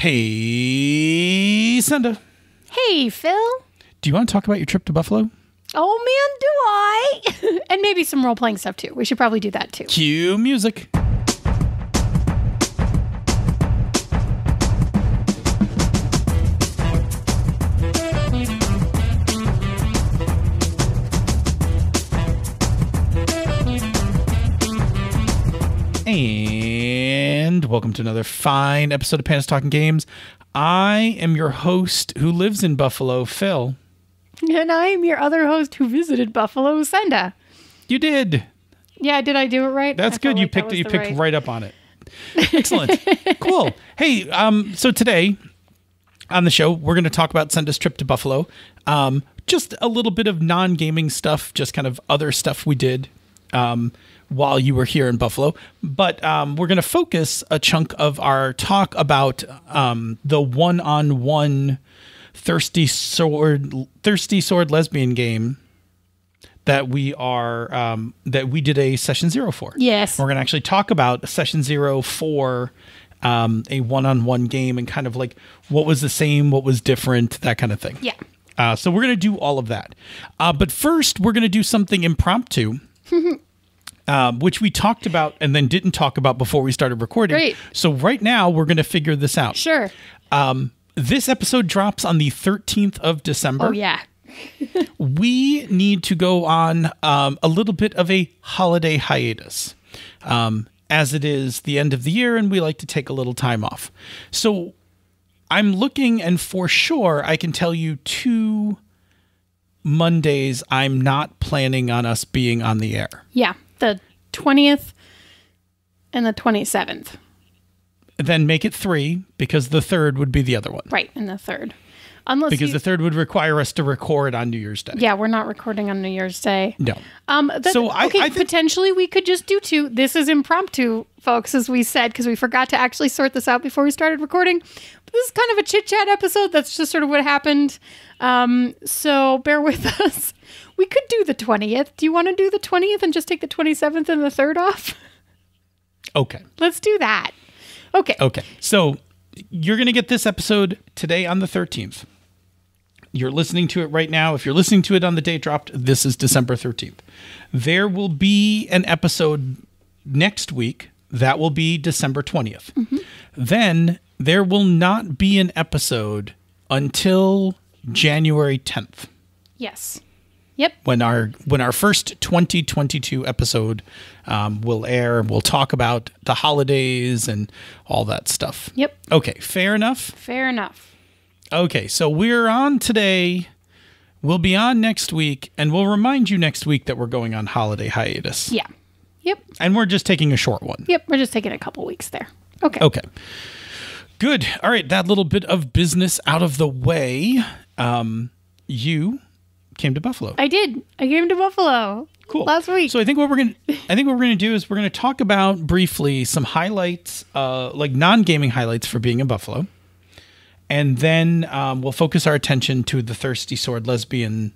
Hey, Senda. Hey, Phil. Do you want to talk about your trip to Buffalo? Oh, man, do I? And maybe some role-playing stuff, too. We should probably do that, too. Cue music. And welcome to another fine episode of Panda Talking Games. I am your host who lives in Buffalo, Phil. And I am your other host who visited Buffalo, Senda. You did. Yeah, did I do it right? That's good. You picked right up on it. Excellent. Cool. Hey, so today on the show, we're going to talk about Senda's trip to Buffalo. Just a little bit of non-gaming stuff, just kind of other stuff we did while you were here in Buffalo. But we're going to focus a chunk of our talk about the one-on-one Thirsty Sword lesbian game that we did a session 0 for. Yes. We're going to actually talk about session 0 for a one-on-one game and kind of like what was the same, what was different, that kind of thing. Yeah. So we're going to do all of that. But first, we're going to do something impromptu, which we talked about and then didn't talk about before we started recording. Great. So right now, we're going to figure this out. Sure. This episode drops on the 13th of December. Oh, yeah. We need to go on a little bit of a holiday hiatus, as it is the end of the year and we like to take a little time off. So I'm looking, and for sure, I can tell you 2 Mondays I'm not planning on us being on the air. Yeah, the 20th and the 27th. Then make it 3, because the 3rd would be the other one. Right, and the 3rd. Because the 3rd would require us to record on New Year's Day. Yeah, we're not recording on New Year's Day. No. So I think potentially we could just do 2. This is impromptu, folks, as we said, because we forgot to actually sort this out before we started recording. But this is kind of a chit-chat episode. That's just sort of what happened. So bear with us. We could do the 20th. Do you want to do the 20th and just take the 27th and the 3rd off? Okay. Let's do that. Okay. So you're going to get this episode today on the 13th. You're listening to it right now. If you're listening to it on the day it dropped, this is December 13th. There will be an episode next week. That will be December 20th. Mm-hmm. Then there will not be an episode until January 10th. Yes. Yep. When our first 2022 episode will air. We'll talk about the holidays and all that stuff. Yep. Okay, fair enough? Fair enough. Okay, so we're on today. We'll be on next week, and we'll remind you next week that we're going on holiday hiatus. Yeah. Yep. And we're just taking a short one. Yep, we're just taking a couple weeks there. Okay. Okay. Good. All right, that little bit of business out of the way. You came to Buffalo. I did. I came to Buffalo. Cool. Last week. So I think what we're gonna do is we're gonna talk about briefly some highlights, like non-gaming highlights for being in Buffalo, and then we'll focus our attention to the Thirsty Sword lesbian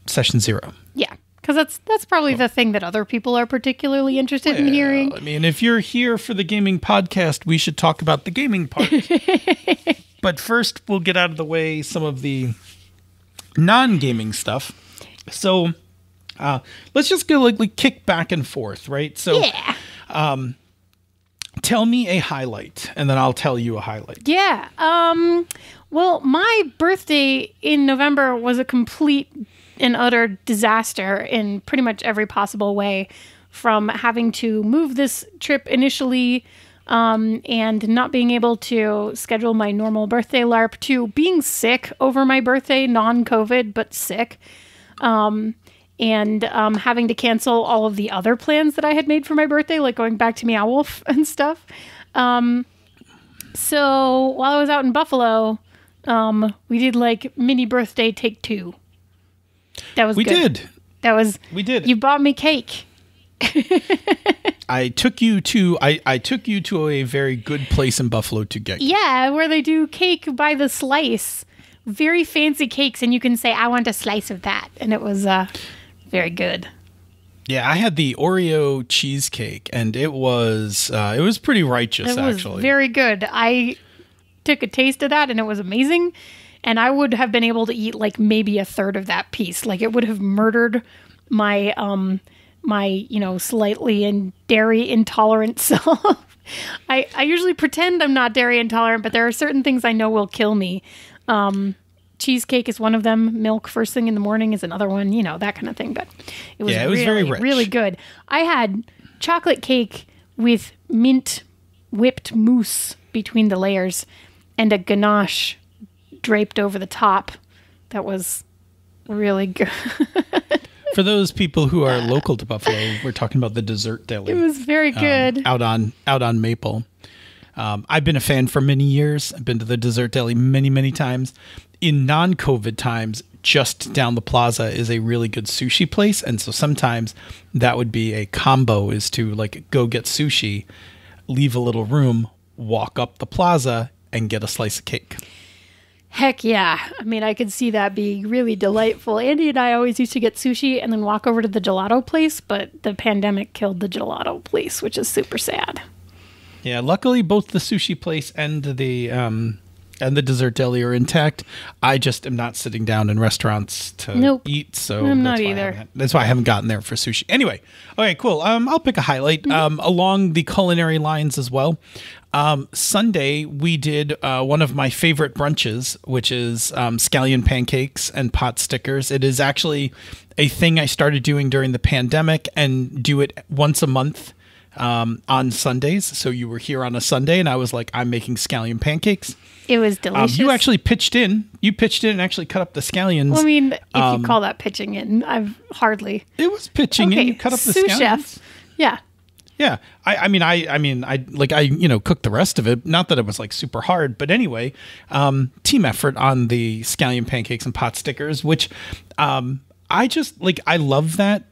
session 0. Yeah, because that's probably the thing that other people are particularly interested in hearing. I mean, if you're here for the gaming podcast, we should talk about the gaming part. But first, we'll get out of the way some of the non-gaming stuff. So let's just go like kick back and forth, right? So yeah. Tell me a highlight, and then I'll tell you a highlight. Yeah. Well, my birthday in November was a complete and utter disaster in pretty much every possible way, from having to move this trip initially and not being able to schedule my normal birthday LARP, to being sick over my birthday, non-COVID, but sick, and having to cancel all of the other plans that I had made for my birthday, like going back to Meow Wolf and stuff. So while I was out in Buffalo, we did like mini birthday take 2. That was good. We did. You bought me cake. I took you to a very good place in Buffalo to get. Yeah, where they do cake by the slice. Very fancy cakes, and you can say, I want a slice of that. And it was very good. Yeah, I had the Oreo cheesecake, and it was pretty righteous, actually. Very good. I took a taste of that and it was amazing. And I would have been able to eat like maybe a third of that piece. Like it would have murdered my, slightly dairy intolerant self. I usually pretend I'm not dairy intolerant, but there are certain things I know will kill me. Cheesecake is one of them. Milk first thing in the morning is another one, that kind of thing. But it was really, very rich. Really good. I had chocolate cake with mint whipped mousse between the layers and a ganache draped over the top. That was really good. For those people who are local to Buffalo, we're talking about the Dessert Deli. It was very good. Out on Maple. I've been a fan for many years. I've been to the Dessert Deli many, many times. In non-COVID times, just down the plaza is a really good sushi place. And so sometimes that would be a combo, is to like go get sushi, leave a little room, walk up the plaza, and get a slice of cake. Heck yeah. I mean, I could see that being really delightful. Andy and I always used to get sushi and then walk over to the gelato place, but the pandemic killed the gelato place, which is super sad. Yeah, luckily both the sushi place and the Dessert Deli are intact. I just am not sitting down in restaurants to eat, so I'm not either. That's why I haven't gotten there for sushi. Anyway, okay, cool. I'll pick a highlight along the culinary lines as well. Sunday, we did one of my favorite brunches, which is scallion pancakes and pot stickers. It is actually a thing I started doing during the pandemic and do it once a month on Sundays. So you were here on a Sunday, and I was like, I'm making scallion pancakes. It was delicious. You actually pitched in. You pitched in and actually cut up the scallions. Well, I mean, if you call that pitching in, I've hardly. It was pitching in. You cut up the sous scallions. chef. Yeah. Yeah. I cooked the rest of it. Not that it was like super hard, but anyway, team effort on the scallion pancakes and pot stickers, which I love that.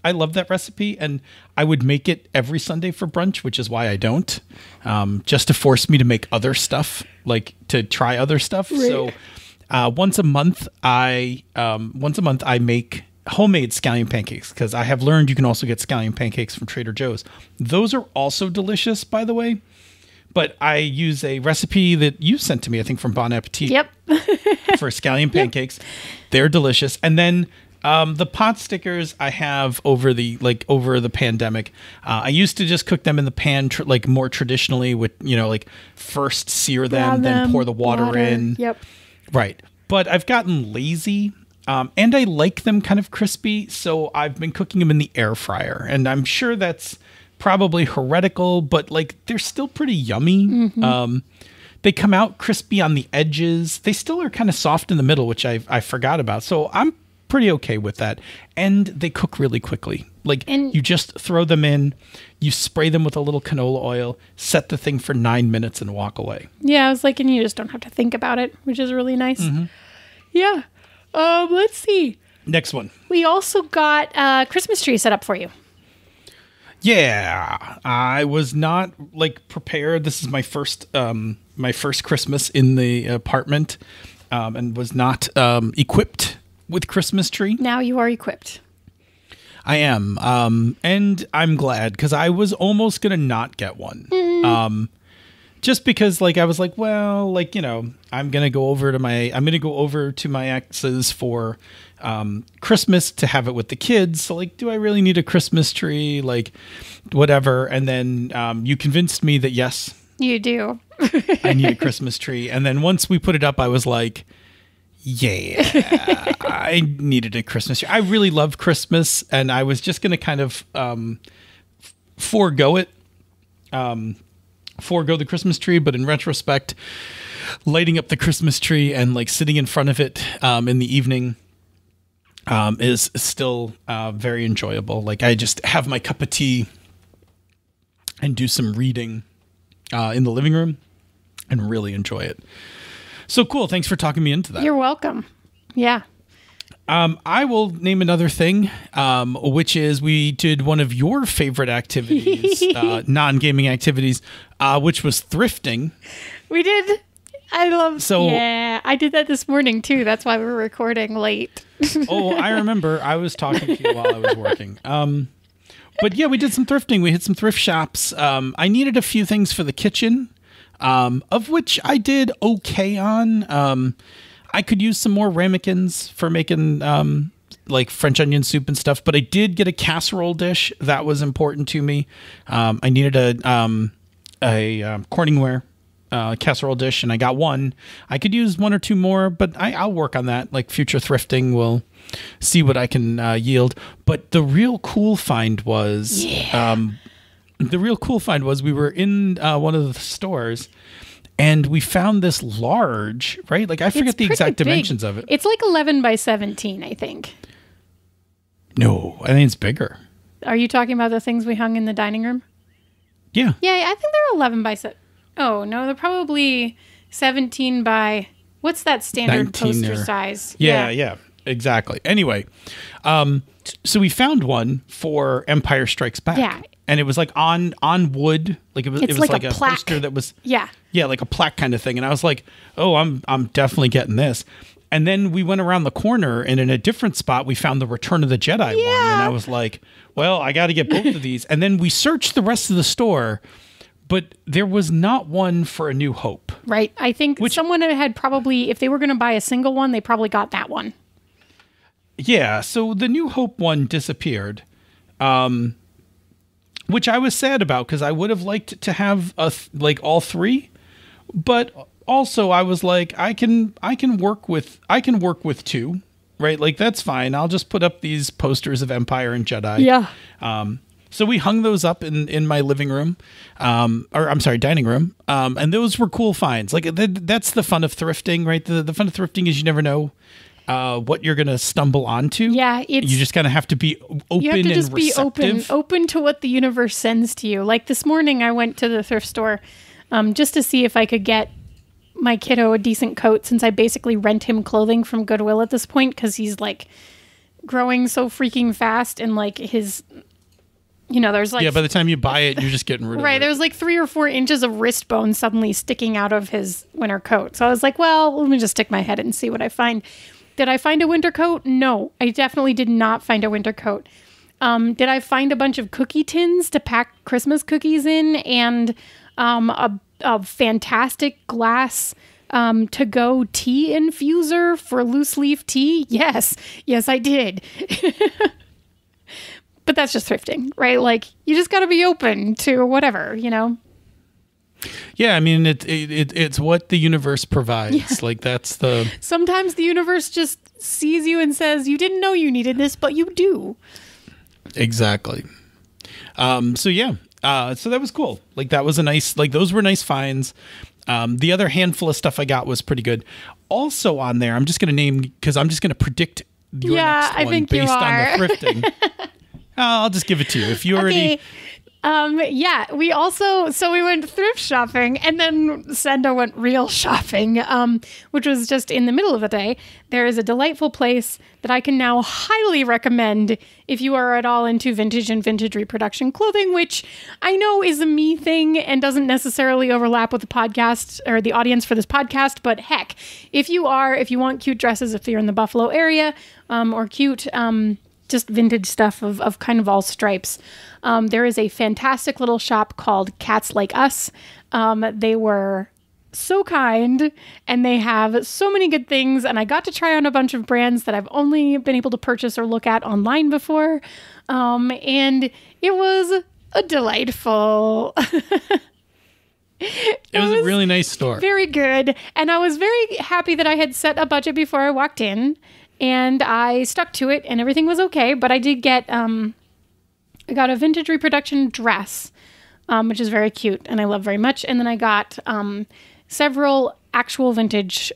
I love that recipe, and I would make it every Sunday for brunch, which is why I don't, just to force me to make other stuff, like to try other stuff. Right. So once a month I make homemade scallion pancakes, because I have learned you can also get scallion pancakes from Trader Joe's. Those are also delicious, by the way. But I use a recipe that you sent to me, I think from Bon Appetit. Yep. For scallion pancakes. Yep. They're delicious. And then the pot stickers I have over the pandemic. I used to just cook them in the pan, more traditionally with, first sear them, then pour the water in. Yep. Right. But I've gotten lazy. And I like them kind of crispy, so I've been cooking them in the air fryer. And I'm sure that's probably heretical, but they're still pretty yummy. Mm-hmm. They come out crispy on the edges. They still are kind of soft in the middle, which I forgot about. So I'm pretty okay with that. And they cook really quickly. You just throw them in, you spray them with a little canola oil, set the thing for 9 minutes and walk away. Yeah, I was and you just don't have to think about it, which is really nice. Mm-hmm. Yeah. Let's see. Next one. We also got a Christmas tree set up for you. Yeah, I was not prepared. This is my first Christmas in the apartment, and was not equipped with Christmas tree. Now you are equipped. I am, and I'm glad, because I was almost gonna not get one. Mm-hmm. Just because, I was well, I'm going to go over to my ex's for Christmas to have it with the kids. So, do I really need a Christmas tree? Whatever. And then you convinced me that, yes. You do. I need a Christmas tree. And then once we put it up, I was like, yeah, I needed a Christmas tree. I really love Christmas, and I was just going to kind of forego it. Forego the Christmas tree, but in retrospect, lighting up the Christmas tree and sitting in front of it in the evening is still very enjoyable. I just have my cup of tea and do some reading in the living room and really enjoy it. So cool. Thanks for talking me into that. You're welcome. Yeah. I will name another thing, which is we did one of your favorite activities, non-gaming activities, which was thrifting. We did. Yeah, I did that this morning too. That's why we're recording late. Oh, I remember. I was talking to you while I was working. But yeah, we did some thrifting. We hit some thrift shops. I needed a few things for the kitchen. of which I did okay on. I could use some more ramekins for making like French onion soup and stuff, but I did get a casserole dish that was important to me. I needed a Corningware casserole dish, and I got one. I could use one or two more, but I'll work on that. Like future thrifting will see what I can yield. But the real cool find was, we were in one of the stores, and we found this large, right? Like I forget the exact dimensions of it. It's like 11 by 17, I think. No, I think it's bigger. Are you talking about the things we hung in the dining room? Yeah. Yeah, I think they're 11 by 7. Oh, no, they're probably 17 by, what's that standard poster size? Yeah, exactly. Anyway, so we found one for Empire Strikes Back. Yeah. And it was like on wood, like it was like a poster that was like a plaque kind of thing. And I was like, oh, I'm definitely getting this. And then we went around the corner, and in a different spot, we found the Return of the Jedi one. And I was like, well, I got to get both of these. And then we searched the rest of the store, but there was not one for A New Hope. Right. I think someone had probably, if they were going to buy a single one, they probably got that one. Yeah. So the New Hope one disappeared. Which I was sad about, because I would have liked to have all three, but also I was like, I can work with two, right? Like that's fine. I'll just put up these posters of Empire and Jedi. Yeah. So we hung those up in my living room, dining room. And those were cool finds. Like that's the fun of thrifting, right? The fun of thrifting is you never know what you're going to stumble onto. Yeah. You just kind of have to be open you have to just and receptive. Be open to what the universe sends to you. Like this morning I went to the thrift store just to see if I could get my kiddo a decent coat, since I basically rent him clothing from Goodwill at this point, because he's like growing so freaking fast, and like his, there's like... by the time you buy it, you're just getting rid of it. Right, there's like 3 or 4 inches of wrist bone suddenly sticking out of his winter coat. So I was like, well, let me just stick my head and see what I find. Did I find a winter coat? No, I definitely did not find a winter coat. Did I find a bunch of cookie tins to pack Christmas cookies in, and a fantastic glass to-go tea infuser for loose leaf tea? Yes, I did. But that's just thrifting, right? Like, you just got to be open to whatever, Yeah, I mean, it's what the universe provides. Yeah. Like, that's the... Sometimes the universe just sees you and says, you didn't know you needed this, but you do. Exactly. So that was cool. Like, that was a nice... Like, those were nice finds. The other handful of stuff I got was pretty good. Also on there, I'm just going to name... Because I'm just going to predict your next one based on the thrifting. I'll just give it to you. If you already... we went thrift shopping, and then Senda went real shopping, which was just in the middle of the day. There is a delightful place that I can now highly recommend if you are at all into vintage and vintage reproduction clothing, which I know is a me thing and doesn't necessarily overlap with the podcast or the audience for this podcast. But heck, if you want cute dresses, if you're in the Buffalo area, or cute, just vintage stuff of kind of all stripes. There is a fantastic little shop called Cats Like Us. They were so kind, and they have so many good things, and I got to try on a bunch of brands that I've only been able to purchase or look at online before. And it was a delightful... It was a really nice store. Very good. And I was very happy that I had set a budget before I walked in. And I stuck to it, and everything was okay. But I did get, I got a vintage reproduction dress, which is very cute and I love very much. And then I got several actual vintage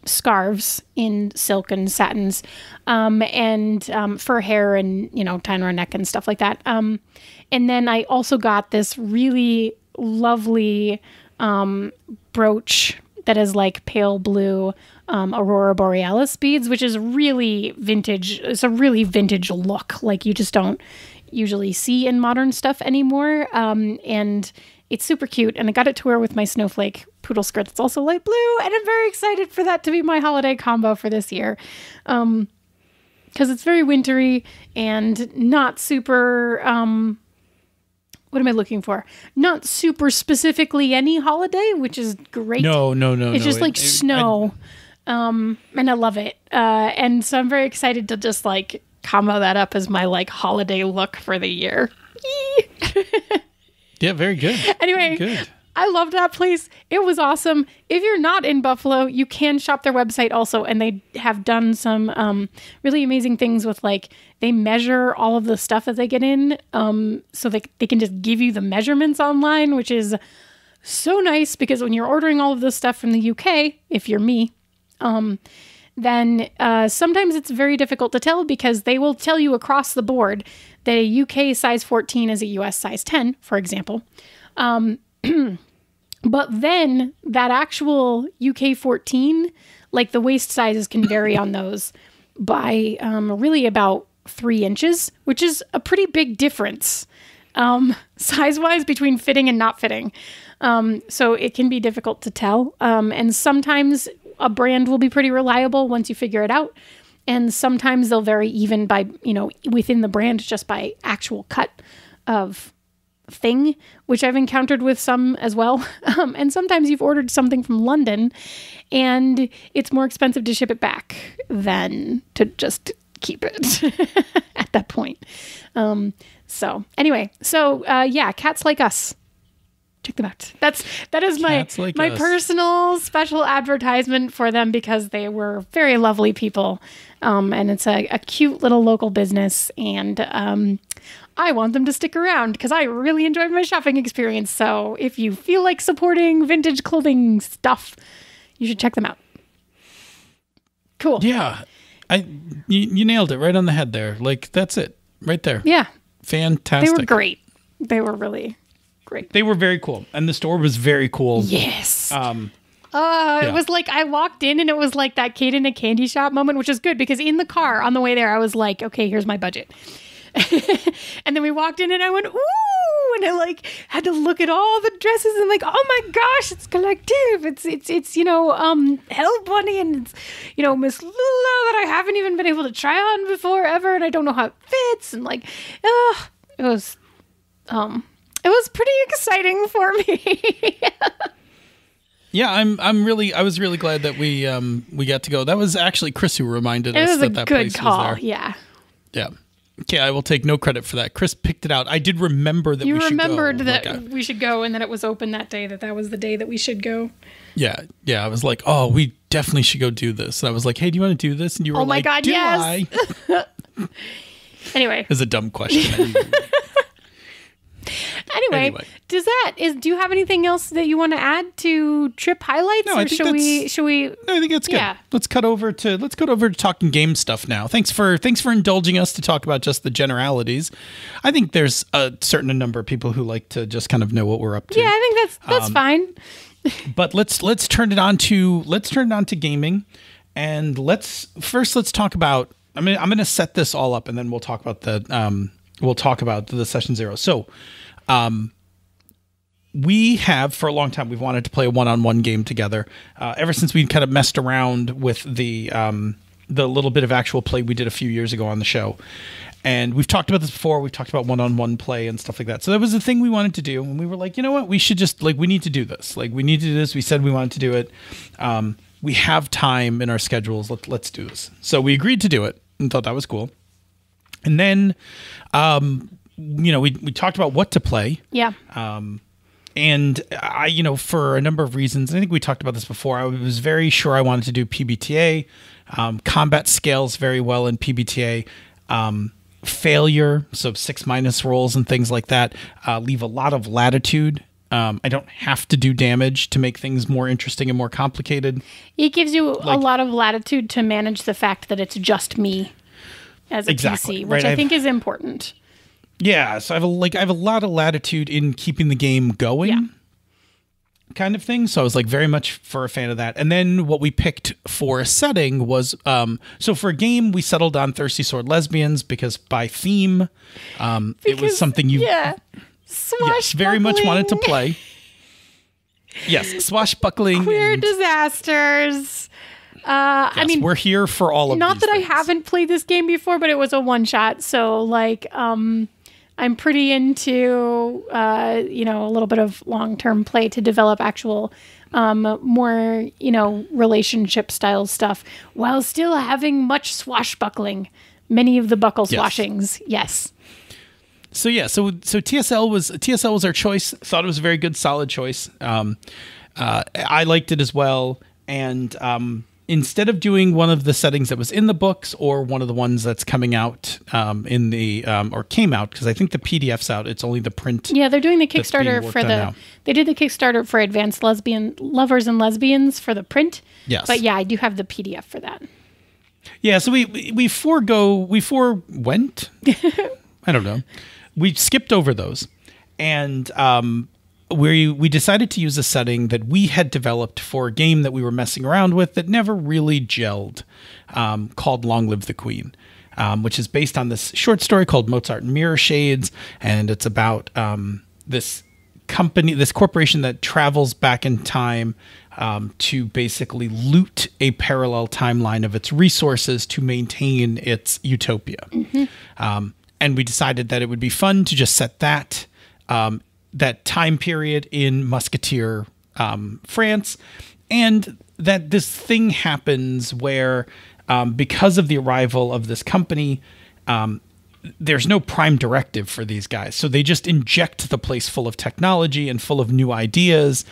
scarves in silk and satins, and fur hair and, tying around neck and stuff like that. And then I also got this really lovely brooch that is like pale blue Aurora Borealis beads, which is really vintage. It's a really vintage look, like you just don't usually see in modern stuff anymore. And it's super cute. And I got it to wear with my snowflake poodle skirt that's also light blue. And I'm very excited for that to be my holiday combo for this year. Because it's very wintry and not super... what am I looking for? Not super specifically any holiday, which is great. No. It's just like snow. And I love it. And so I'm very excited to just like combo that up as my like holiday look for the year. Yeah, very good. Anyway, very good. I loved that place. It was awesome. If you're not in Buffalo, you can shop their website also. And they have done some really amazing things with like, they measure all of the stuff that they get in. So they can just give you the measurements online, which is so nice because when you're ordering all of this stuff from the UK, if you're me, then sometimes it's very difficult to tell because they will tell you across the board that a UK size 14 is a US size 10, for example. But then that actual UK 14, like the waist sizes can vary on those by really about 3 inches, which is a pretty big difference size-wise between fitting and not fitting. So it can be difficult to tell. And sometimes a brand will be pretty reliable once you figure it out. And sometimes they'll vary even by, within the brand, just by actual cut of thing, which I've encountered with some as well. And sometimes you've ordered something from London and it's more expensive to ship it back than to just keep it at that point. So Cats Like Us. Check them out. That is my personal special advertisement for them because they were very lovely people. And it's a cute little local business. And I want them to stick around because I really enjoyed my shopping experience. So if you feel like supporting vintage clothing stuff, you should check them out. Cool. Yeah. You nailed it right on the head there. Like, that's it right there. Yeah. Fantastic. They were great. They were really great. They were very cool. And the store was very cool. Yes. It was like I walked in and it was like that kid in a candy shop moment, which is good because in the car on the way there, I was like, okay, here's my budget. And then we walked in and I went, ooh, and I like had to look at all the dresses and like, oh my gosh, it's collective. It's Hell Bunny and it's, Miss Lula that I haven't even been able to try on before ever. And I don't know how it fits. And like, it was pretty exciting for me. Yeah, I was really glad that we got to go. That was actually Chris who reminded us that place was there. Yeah. Yeah. Okay, I will take no credit for that. Chris picked it out. I did remember that we should go. You remembered that we should go and that it was open that day, that was the day that we should go. Yeah. I was like, oh, we definitely should go do this. And I was like, hey, do you want to do this? And you were like, God, do yes. I? Anyway. It was a dumb question. Anyway, do you have anything else that you want to add to trip highlights? No, I think I think that's good. Yeah. Let's cut over to talking game stuff now. Thanks for indulging us to talk about just the generalities. I think there's a certain number of people who like to just kind of know what we're up to. Yeah, I think that's fine. But let's turn it on to gaming, and let's talk about. I mean, I'm going to set this all up, and then we'll talk about the session 0. So, we have for a long time, we've wanted to play a one-on-one game together. Ever since we kind of messed around with the little bit of actual play we did a few years ago on the show. And we've talked about this before. We've talked about one-on-one play and stuff like that. So that was the thing we wanted to do. And we were like, you know what? We should just we need to do this. We need to do this. We said we wanted to do it. We have time in our schedules. Let's do this. So we agreed to do it and thought that was cool. And then, we talked about what to play. Yeah. And I, for a number of reasons, I think we talked about this before. I was very sure I wanted to do PBTA. Combat scales very well in PBTA. Failure, so 6- rolls and things like that, leave a lot of latitude. I don't have to do damage to make things more interesting and more complicated. It gives you a lot of latitude to manage the fact that it's just me as a PC, which I think is important. Yeah, so I have a lot of latitude in keeping the game going, kind of thing. So I was very much for a fan of that. And then what we picked for a setting was, so for a game we settled on Thirsty Sword Lesbians because by theme, it was something you very much wanted to play. Yes, swashbuckling, queer disasters. Yes, I mean, we're here for all of not these that things. I haven't played this game before, but it was a one shot. So I'm pretty into, a little bit of long-term play to develop actual, more, relationship style stuff while still having much swashbuckling. Many of the buckle swashings. Yes. So TSL was our choice. Thought it was a very good, solid choice. I liked it as well. And, instead of doing one of the settings that was in the books or one of the ones that's coming out or came out, because I think the PDF's out, it's only the print. Yeah, they're doing the Kickstarter they did the Kickstarter for Advanced Lesbian Lovers and Lesbians for the print. Yes. But yeah, I do have the PDF for that. Yeah, so we forewent. I don't know. We skipped over those. And we decided to use a setting that we had developed for a game that we were messing around with that never really gelled, called Long Live the Queen, which is based on this short story called Mozart and Mirror Shades, and it's about this corporation that travels back in time to basically loot a parallel timeline of its resources to maintain its utopia. Mm-hmm. And we decided that it would be fun to just set that time period in Musketeer, France, and that this thing happens where, because of the arrival of this company, there's no prime directive for these guys. So they just inject the place full of technology and full of new ideas.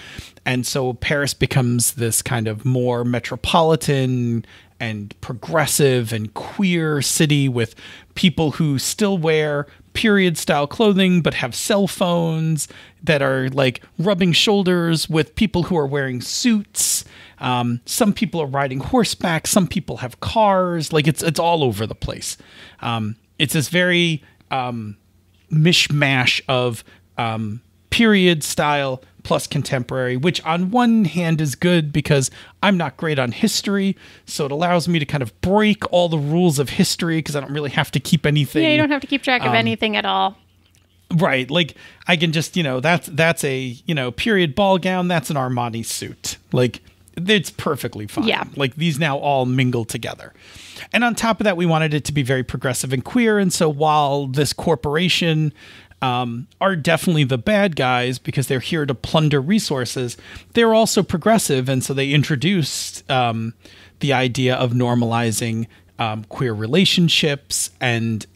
And so Paris becomes this kind of more metropolitan and progressive and queer city with people who still wear period style clothing but have cell phones that are like rubbing shoulders with people who are wearing suits. Some people are riding horseback, some people have cars. Like it's all over the place. It's this very mishmash of period style plus contemporary, which on one hand is good because I'm not great on history, so it allows me to kind of break all the rules of history because I don't really have to keep anything. Yeah, you don't have to keep track of anything at all. Right. Like I can just, that's a, period ball gown. That's an Armani suit. Like it's perfectly fine. Yeah. Like these now all mingle together. And on top of that, we wanted it to be very progressive and queer. And so while this corporation are definitely the bad guys because they're here to plunder resources, they're also progressive. And so they introduced the idea of normalizing queer relationships and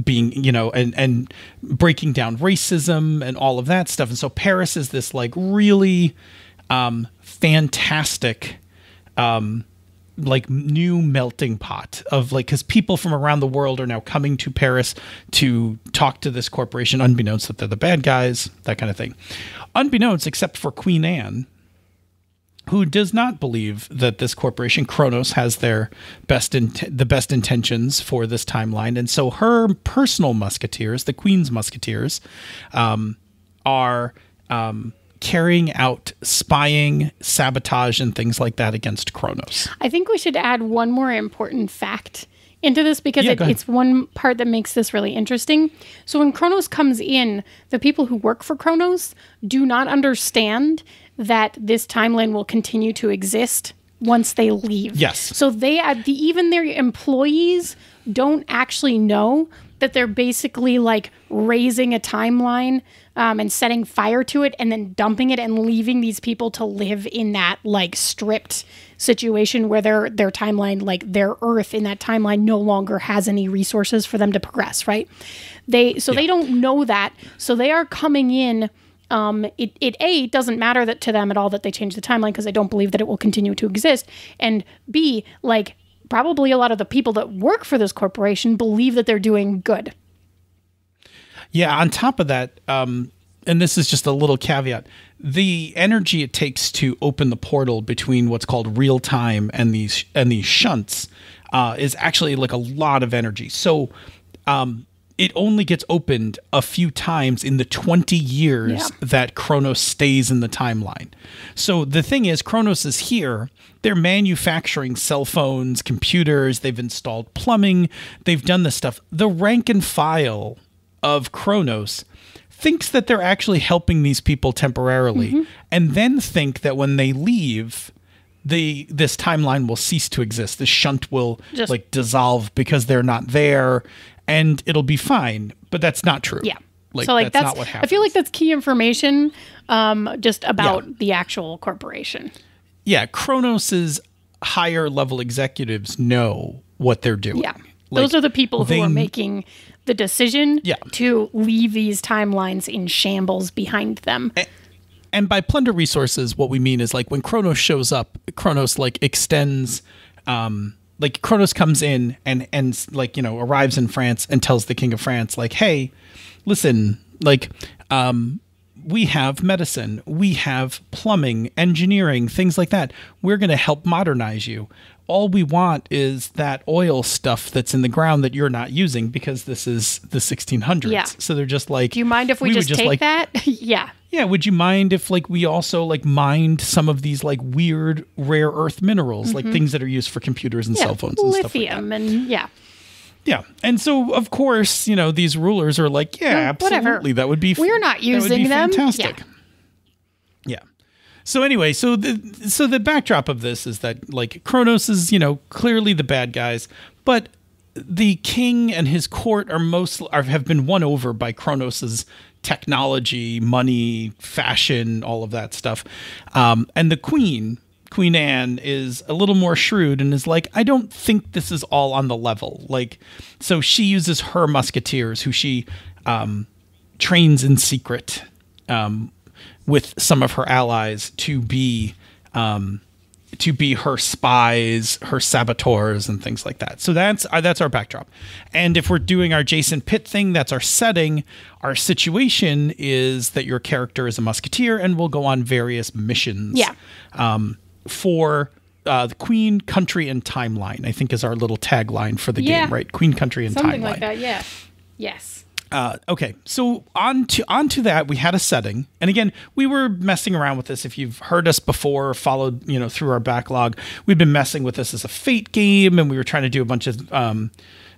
being, and breaking down racism and all of that stuff. And so Paris is this like really fantastic like new melting pot of like, because people from around the world are now coming to Paris to talk to this corporation, unbeknownst that they're the bad guys, that kind of thing. Unbeknownst, except for Queen Anne, who does not believe that this corporation, Kronos, has their best intentions for this timeline. And so her personal musketeers, the Queen's musketeers, are carrying out spying, sabotage, and things like that against Kronos. I think we should add one more important fact into this because it's one part that makes this really interesting. So when Kronos comes in, the people who work for Kronos do not understand that this timeline will continue to exist once they leave. Yes. So even their employees don't actually know that they're basically like raising a timeline and setting fire to it and then dumping it and leaving these people to live in that like stripped situation where their timeline, like their Earth in that timeline no longer has any resources for them to progress, right? They don't know that. So they are coming in. It doesn't matter that to them at all that they change the timeline because they don't believe that it will continue to exist. And B, like probably a lot of the people that work for this corporation believe that they're doing good. Yeah, on top of that, and this is just a little caveat, the energy it takes to open the portal between what's called real time and these shunts is actually like a lot of energy. So it only gets opened a few times in the 20 years that Kronos stays in the timeline. So the thing is, Kronos is here. They're manufacturing cell phones, computers. They've installed plumbing. They've done this stuff. The rank and file of Kronos thinks that they're actually helping these people temporarily, and then think that when they leave, this timeline will cease to exist. The shunt will just dissolve because they're not there, and it'll be fine. but that's not true. Yeah. Like, so like that's not what happens. I feel like that's key information just about the actual corporation. Yeah. Kronos's higher level executives know what they're doing. Yeah. Those are the people who are making the decision to leave these timelines in shambles behind them. And by plunder resources, what we mean is like when Kronos shows up, Kronos like extends, like Kronos comes in and like, you know, arrives in France and tells the King of France, like, hey, listen, like, we have medicine, we have plumbing, engineering, things like that. We're going to help modernize you. All we want is that oil stuff that's in the ground that you're not using because this is the 1600s. Yeah. So they're just like, do you mind if we just take that? Yeah. Yeah. Would you mind if like we also like mined some of these like weird rare earth minerals, like things that are used for computers and cell phones and stuff like that? Lithium and Yeah. And so, of course, you know, these rulers are like, yeah, absolutely. Whatever. That would be We're not using them. Fantastic. Yeah. So anyway, so the backdrop of this is that like Kronos is, you know, clearly the bad guys, but the king and his court have been won over by Kronos's technology, money, fashion, all of that stuff. And the Queen Anne is a little more shrewd and is like, I don't think this is all on the level. Like, so she uses her musketeers who she trains in secret with some of her allies to be her spies, her saboteurs, and things like that. So that's our backdrop. And if we're doing our Jason Pitt thing, that's our setting. Our situation is that your character is a musketeer and will go on various missions. Yeah. For the Queen, Country, and Timeline, I think is our little tagline for the game, right? Queen, Country, and something Timeline. Like that, yeah. Yes. Okay, so on to that, we had a setting. And again, we were messing around with this. If you've heard us before, followed, you know, through our backlog, we've been messing with this as a Fate game, and we were trying to do a bunch of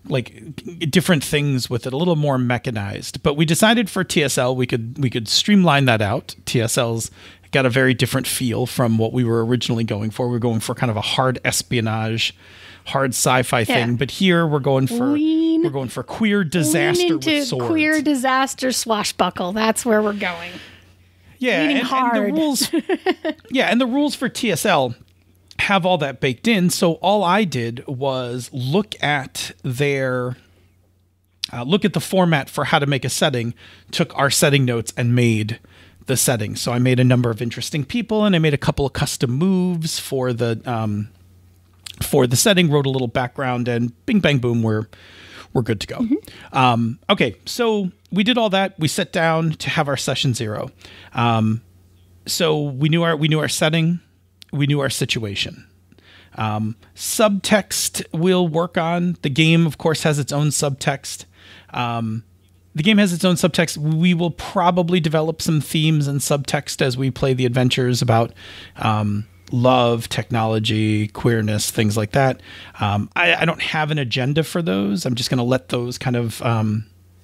like different things with it, a little more mechanized. But we decided for TSL we could streamline that out. TSL's got a very different feel from what we were originally going for. We're going for kind of a hard espionage, hard sci-fi thing, but here we're going for queer disaster with swords. Queer disaster swashbuckle. That's where we're going. Yeah, and the rules. Yeah, and the rules for TSL have all that baked in. So all I did was look at the format for how to make a setting, took our setting notes and made the setting. So I made a number of interesting people, and I made a couple of custom moves for the setting, wrote a little background, and bing, bang, boom, we're good to go. Okay, so we did all that. We sat down to have our session 0. So we knew our setting, we knew our situation. Subtext we'll work on. The game, of course, has its own subtext. The game has its own subtext. We will probably develop some themes and subtext as we play the adventures about love, technology, queerness, things like that. I don't have an agenda for those. I'm just going to let those kind of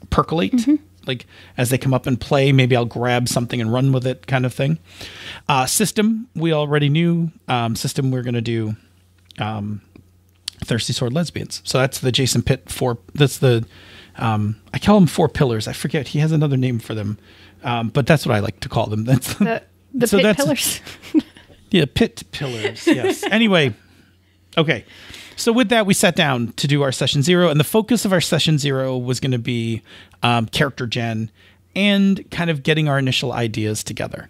percolate. Like as they come up and play, maybe I'll grab something and run with it, kind of thing. System, we already knew. System, we're going to do Thirsty Sword Lesbians. So that's the Jason Pitt 4. That's the I call them 4 pillars. I forget. He has another name for them. But that's what I like to call them. That's the Pit pillars. Yeah, Pit pillars. Yes. Anyway, okay. So with that, we sat down to do our session 0, and the focus of our session 0 was going to be character gen and kind of getting our initial ideas together.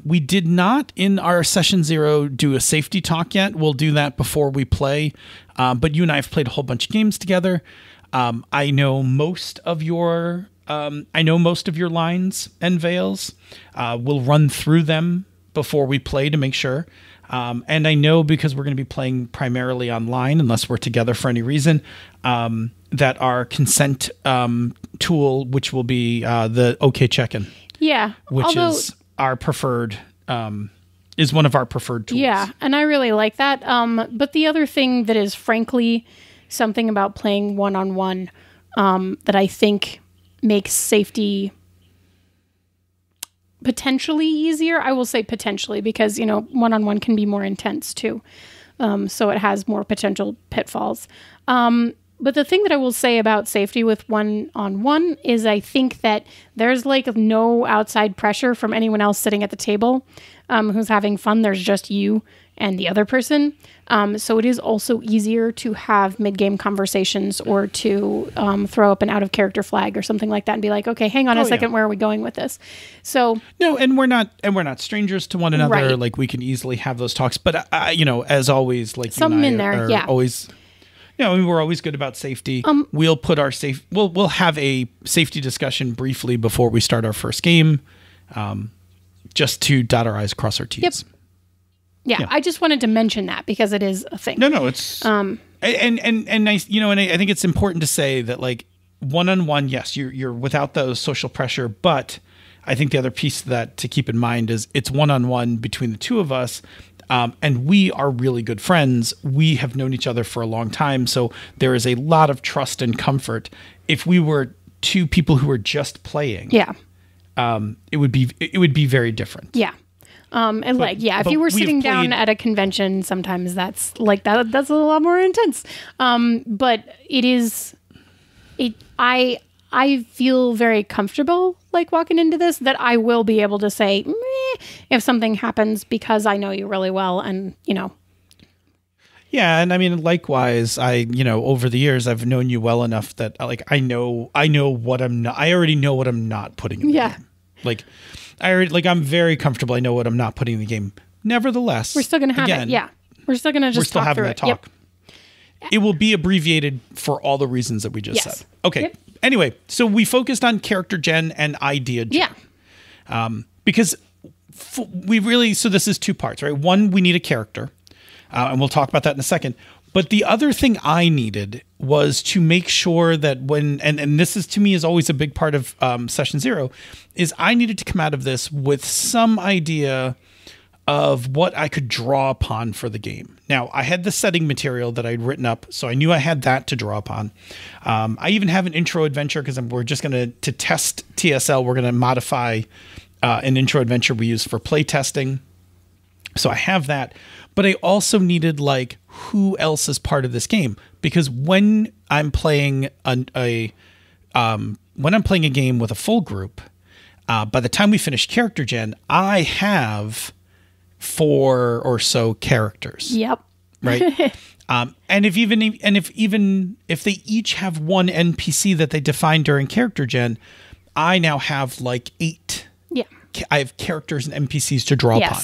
We did not in our session 0 do a safety talk yet. We'll do that before we play. But you and I have played a whole bunch of games together. I know most of your lines and veils. We'll run through them before we play to make sure. And I know because we're going to be playing primarily online, unless we're together for any reason, that our consent tool, which will be the OK check-in. Yeah. Which is our preferred, is one of our preferred tools. Yeah, and I really like that. But the other thing that is frankly something about playing one-on-one that I think makes safety potentially easier. I will say potentially because, you know, one-on-one can be more intense too. So it has more potential pitfalls. But the thing that I will say about safety with one-on-one is I think that there's like no outside pressure from anyone else sitting at the table who's having fun. There's just you and the other person. So it is also easier to have mid-game conversations or to throw up an out-of-character flag or something like that and be like, okay, hang on a second, where are we going with this? So no, and we're not strangers to one another. Right. Like we can easily have those talks. But as always, like something in there, always. We're always good about safety. We'll put our we'll have a safety discussion briefly before we start our first game, just to dot our I's, cross our T's. Yep. Yeah, I just wanted to mention that because it is a thing. No, it's and nice, and I think it's important to say that like one-on-one, yes, you're without the social pressure, but I think the other piece of that to keep in mind is it's one-on-one between the two of us. And we are really good friends. We have known each other for a long time. So there is a lot of trust and comfort. If we were two people who were just playing, it would be very different. Yeah. If you were sitting down at a convention, sometimes that's like that's a lot more intense. But I feel very comfortable like walking into this that I will be able to say meh, if something happens because I know you really well and Yeah, and I mean likewise, over the years I've known you well enough that like I know what I'm not. I already know what I'm not putting in the game. Like I'm very comfortable. I know what I'm not putting in the game. Nevertheless, we're still going to have it. Yeah. We're still going to just talk through it. Talk. Yep. It will be abbreviated for all the reasons that we just said. Okay. Yep. Anyway, so we focused on character gen and idea gen. Yeah. Because so this is two parts, right? One, we need a character, and we'll talk about that in a second. But the other thing I needed was to make sure that and this is to me is always a big part of session 0, is I needed to come out of this with some idea of what I could draw upon for the game. Now, I had the setting material that I'd written up, so I knew I had that to draw upon. I even have an intro adventure because we're just going to test TSL. We're going to modify an intro adventure we use for play testing. So I have that, but I also needed like who else is part of this game, because when I'm playing a game with a full group, by the time we finish character gen, I have 4 or so characters. Yep. Right. And if they each have one NPC that they define during character gen, I now have like 8. Yeah. I have characters and NPCs to draw upon.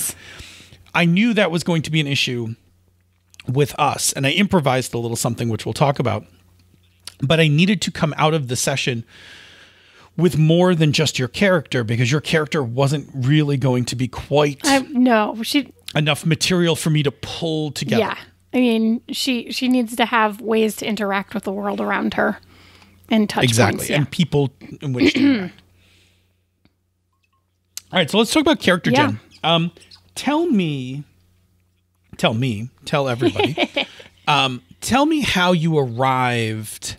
I knew that was going to be an issue with us, and I improvised a little something, which we'll talk about. But I needed to come out of the session with more than just your character, because your character wasn't really going to be quite enough material for me to pull together. Yeah. I mean, she needs to have ways to interact with the world around her and touch points. And people in which to interact. All right, so let's talk about character gen. Tell everybody. Tell me how you arrived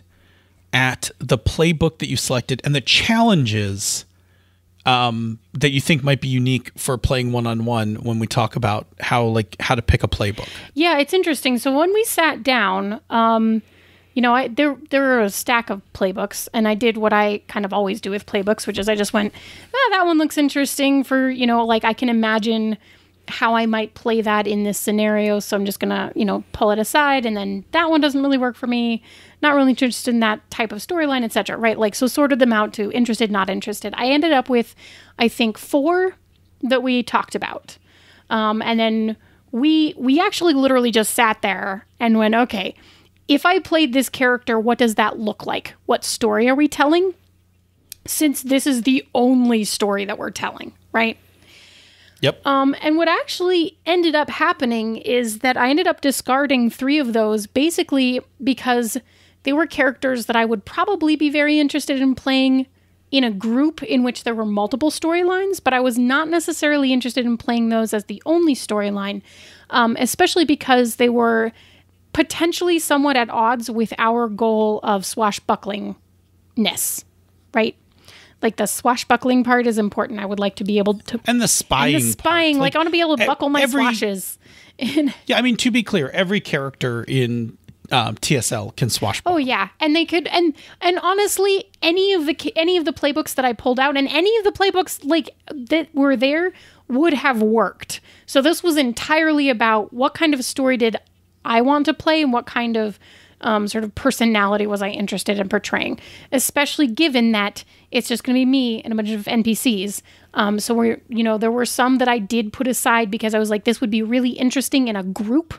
at the playbook that you selected and the challenges that you think might be unique for playing one-on-one when we talk about how to pick a playbook. Yeah, it's interesting. So when we sat down, there were a stack of playbooks, and I did what I kind of always do with playbooks, which is I just went, that one looks interesting for, I can imagine how I might play that in this scenario. So I'm just going to, pull it aside. And then that one doesn't really work for me. Not really interested in that type of storyline, etc. Right? Like, so sorted them out to interested, not interested. I ended up with, I think, 4 that we talked about. And then we actually literally just sat there and went, okay, if I played this character, what does that look like? What story are we telling? Since this is the only story that we're telling, right? Yep. And what actually ended up happening is that I ended up discarding 3 of those basically because they were characters that I would probably be very interested in playing in a group in which there were multiple storylines, but I was not necessarily interested in playing those as the only storyline, especially because they were potentially somewhat at odds with our goal of swashbucklingness, right? Like the swashbuckling part is important. I would like to be able to... And the spying part. Like I want to be able to buckle my swashes. Yeah, I mean, to be clear, every character in TSL can swashbuckle. Oh yeah, and they could, and honestly, any of the playbooks that I pulled out, and any of the playbooks like that were there would have worked. So this was entirely about what kind of a story did I want to play, and what kind of sort of personality was I interested in portraying, especially given that it's just going to be me and a bunch of NPCs. So there were some that I did put aside because I was like, this would be really interesting in a group.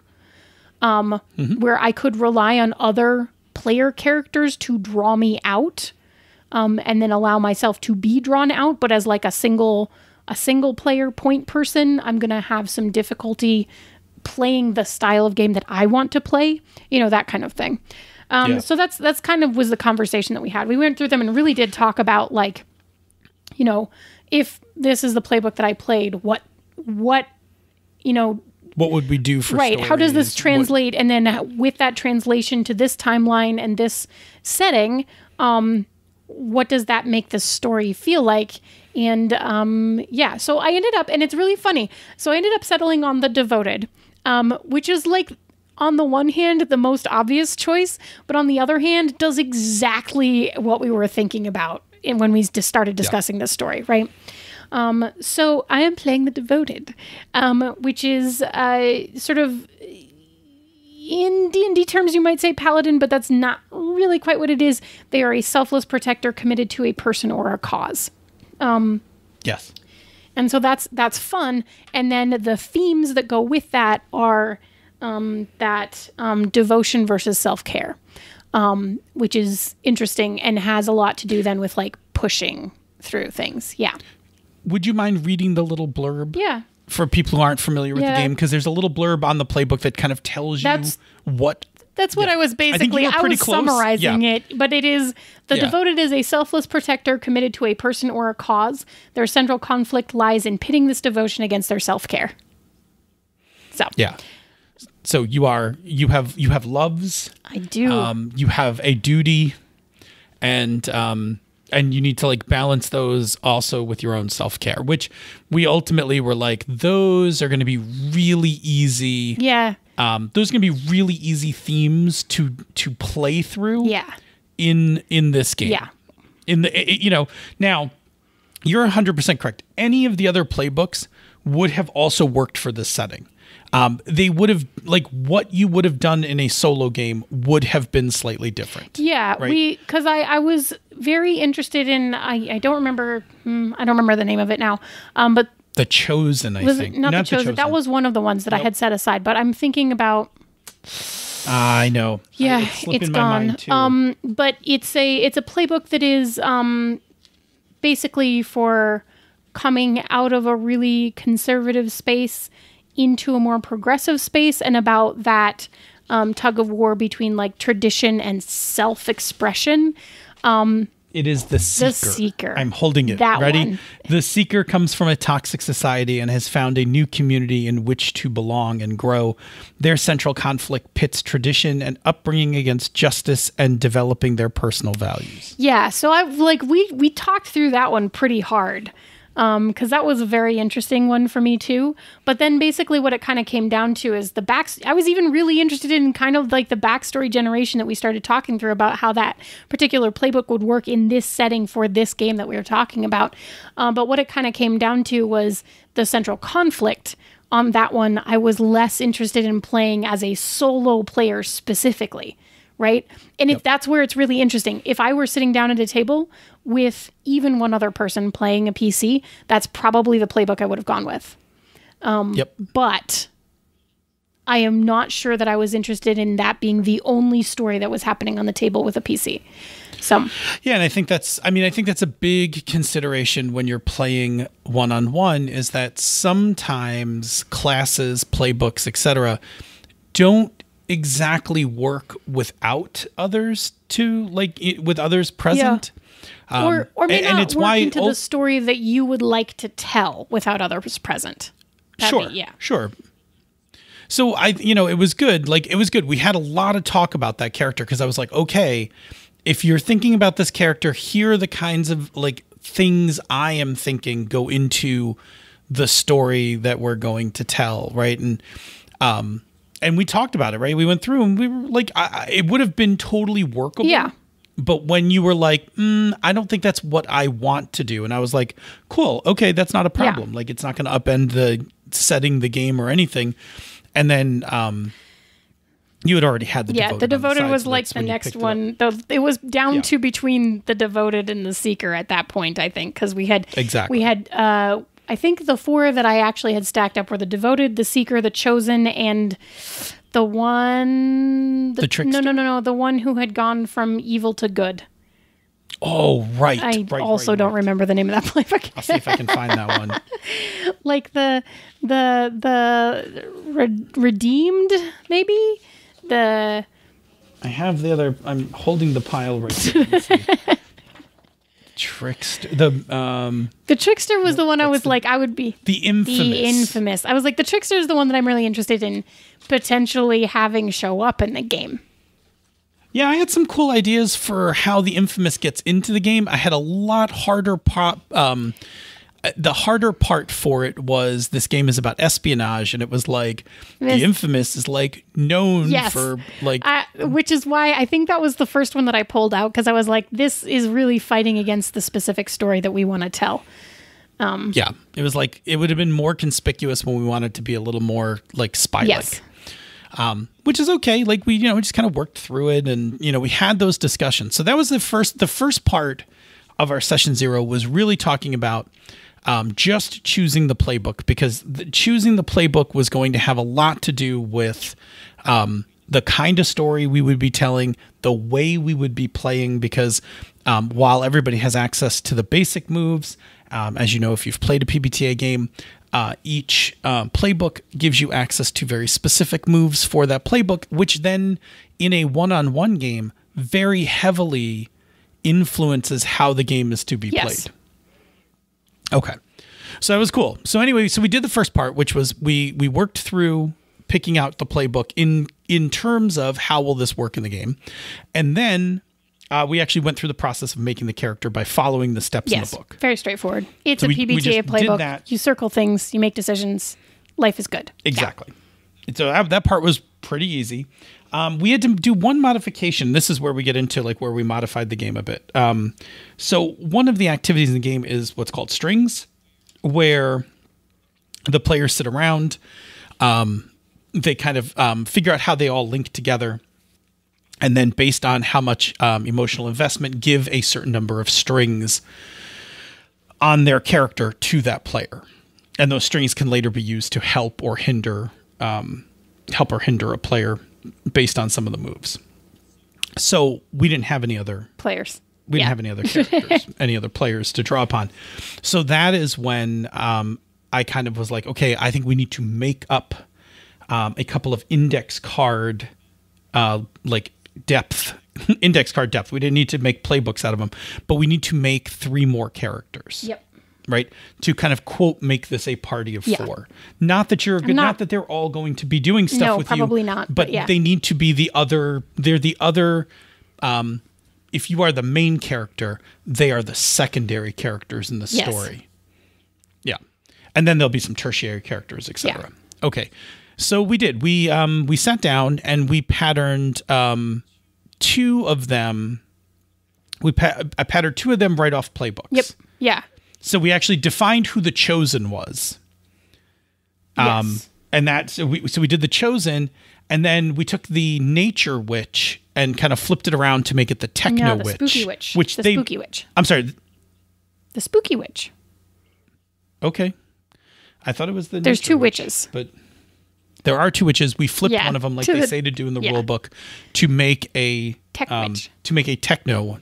Where I could rely on other player characters to draw me out, and then allow myself to be drawn out. But as like a single player point person, I'm going to have some difficulty playing the style of game that I want to play, that kind of thing. So that's kind of was the conversation that we had. We went through them and really did talk about like, if this is the playbook that I played, what would we do for right? stories? How does this translate? And then with that translation to this timeline and this setting, what does that make the story feel like? And so I ended up, and it's really funny. So I ended up settling on the Devoted, which is like, on the one hand, the most obvious choice, but on the other hand, does exactly what we were thinking about when we started discussing this story, right? So I am playing the Devoted, which is sort of, in D&D terms, you might say paladin, but that's not really quite what it is. They are a selfless protector committed to a person or a cause. Yes. And so that's fun. And then the themes that go with that are devotion versus self-care, which is interesting and has a lot to do then with like pushing through things. Yeah. Would you mind reading the little blurb? Yeah. For people who aren't familiar with the game, because there's a little blurb on the playbook that kind of tells you what. That's what I was basically. I was summarizing it, but it is the Devoted is a selfless protector committed to a person or a cause. Their central conflict lies in pitting this devotion against their self-care. So yeah. So you have loves. I do. You have a duty, and you need to like balance those also with your own self-care, which we ultimately were like, those are going to be really easy. Yeah. Those are going to be really easy themes to play through. Yeah. In this game. Yeah. Now you're 100% correct. Any of the other playbooks would have also worked for this setting. They would have, like, what you would have done in a solo game would have been slightly different. Yeah, right? Because I was very interested in, I don't remember the name of it now, but The Chosen, I think. Not the Chosen. That was one of the ones that I had set aside, but I'm thinking about. I know. Yeah, it's gone. But it's a playbook that is basically for coming out of a really conservative space into a more progressive space, and about that tug of war between like tradition and self-expression. It is the Seeker. The Seeker. I'm holding it. That Ready? one. The Seeker comes from a toxic society and has found a new community in which to belong and grow. Their central conflict pits tradition and upbringing against justice and developing their personal values. Yeah, so we talked through that one pretty hard. Because that was a very interesting one for me too. But then basically what it kind of came down to is I was even really interested in kind of like the backstory generation that we started talking through about how that particular playbook would work in this setting for this game that we were talking about. But what it kind of came down to was the central conflict. On that one, I was less interested in playing as a solo player specifically. Right. And if that's where it's really interesting, if I were sitting down at a table with even one other person playing a PC, that's probably the playbook I would have gone with. But I am not sure that I was interested in that being the only story that was happening on the table with a PC. So, yeah. And I think that's a big consideration when you're playing one-on-one, is that sometimes classes, playbooks, etc., don't exactly work without others with others present. Or may not it's work into the story that you would like to tell without others present. Sure. So it was good. Like, it was good. We had a lot of talk about that character because I was like, okay, if you're thinking about this character, here are the kinds of like things I am thinking go into the story that we're going to tell. Right. And we talked about it, right? We went through and we were like, it would have been totally workable. Yeah. But when you were like, I don't think that's what I want to do. And I was like, cool. Okay. That's not a problem. Yeah. Like, it's not going to upend the setting the game or anything. And then, you had already had the Devoted. Yeah, the Devoted was like the next one. It was down to between the Devoted and the Seeker at that point, I think, because we had I think the 4 that I actually had stacked up were the Devoted, the Seeker, the Chosen, and the one... The Trickster? No. The one who had gone from evil to good. Oh, right. I don't remember the name of that playbook. I'll see if I can find that one. Like the Redeemed, maybe? I have the other... I'm holding the pile right here. Trickster. The Trickster was the one I was like, I would be... The Infamous. I was like, the Trickster is the one that I'm really interested in potentially having show up in the game. Yeah, I had some cool ideas for how the Infamous gets into the game. I had a lot harder the harder part for it was this game is about espionage, and it was like the Infamous is like known for like... which is why I think that was the first one that I pulled out, because I was like, this is really fighting against the specific story that we want to tell. Yeah, it was like, it would have been more conspicuous when we wanted to be a little more like spy-like. Yes. Which is okay. Like we just kind of worked through it, and we had those discussions. So that was the first part of our session 0 was really talking about just choosing the playbook, because choosing the playbook was going to have a lot to do with the kind of story we would be telling, the way we would be playing, because while everybody has access to the basic moves, as you know, if you've played a PBTA game, each playbook gives you access to very specific moves for that playbook, which then in a one-on-one game very heavily influences how the game is to be played. Okay. So that was cool. So anyway, so we did the first part, which was we worked through picking out the playbook in terms of how will this work in the game. And then we actually went through the process of making the character by following the steps in the book. Very straightforward. It's a PBTA playbook. You circle things, you make decisions. Life is good. Exactly. Yeah. So that part was pretty easy. We had to do one modification. This is where we get into like where we modified the game a bit. So one of the activities in the game is what's called strings, where the players sit around. They kind of figure out how they all link together. And then based on how much emotional investment, give a certain number of strings on their character to that player. And those strings can later be used to help or hinder a player based on some of the moves. So we didn't have any other players. We didn't have any other characters, any other players to draw upon. So that is when I kind of was like, okay, I think we need to make up a couple of index card depth. Index card depth. We didn't need to make playbooks out of them, but we need to make 3 more characters. Yep. Right? To kind of quote, make this a party of 4. Not that you're good, not that they're all going to be doing stuff with you. No, probably not. But they need to be they're the other, if you are the main character, they are the secondary characters in the story. Yeah. And then there'll be some tertiary characters, etc. Yeah. Okay. So we did. We sat down and we patterned 2 of them. I patterned 2 of them right off playbooks. Yep. Yeah. So we actually defined who the Chosen was. Yes. And so we did the Chosen, and then we took the Nature Witch and kind of flipped it around to make it the Techno Witch. Spooky Witch. Spooky Witch. I'm sorry. The Spooky Witch. Okay. I thought it was the There's Nature 2 Witch, witches. but there are 2 witches. We flipped one of them, like they say to do in the rule book, to make a Techno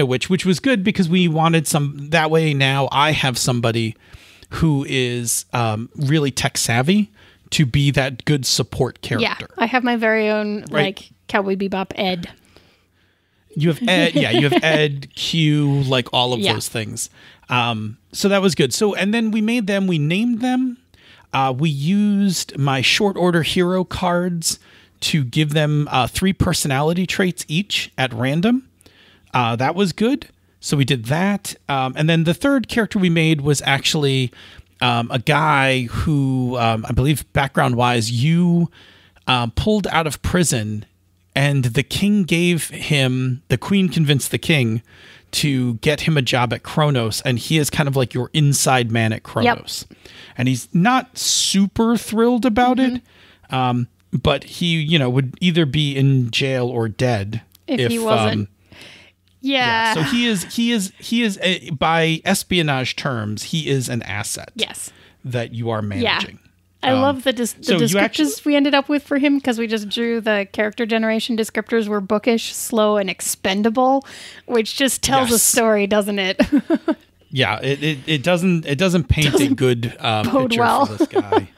Witch, which was good because we wanted that way. Now I have somebody who is really tech savvy to be that good support character. Yeah, I have my very own like Cowboy Bebop Ed. You have Ed, you have Ed, Q, like all of those things. So that was good. So and then we named them. We used my short order hero cards to give them 3 personality traits each at random. That was good. So we did that. And then the third character we made was actually a guy who I believe background wise you pulled out of prison, and the queen convinced the king to get him a job at Kronos, and he is kind of like your inside man at Kronos. Yep. And he's not super thrilled about it, but he, would either be in jail or dead if he wasn't. Yeah. So he is by espionage terms, he is an asset. Yes. That you are managing. Yeah. I love the descriptors we ended up with for him, because we just drew the character generation descriptors were bookish, slow, and expendable, which just tells a story, doesn't it? Yeah, it doesn't paint a good picture for this guy.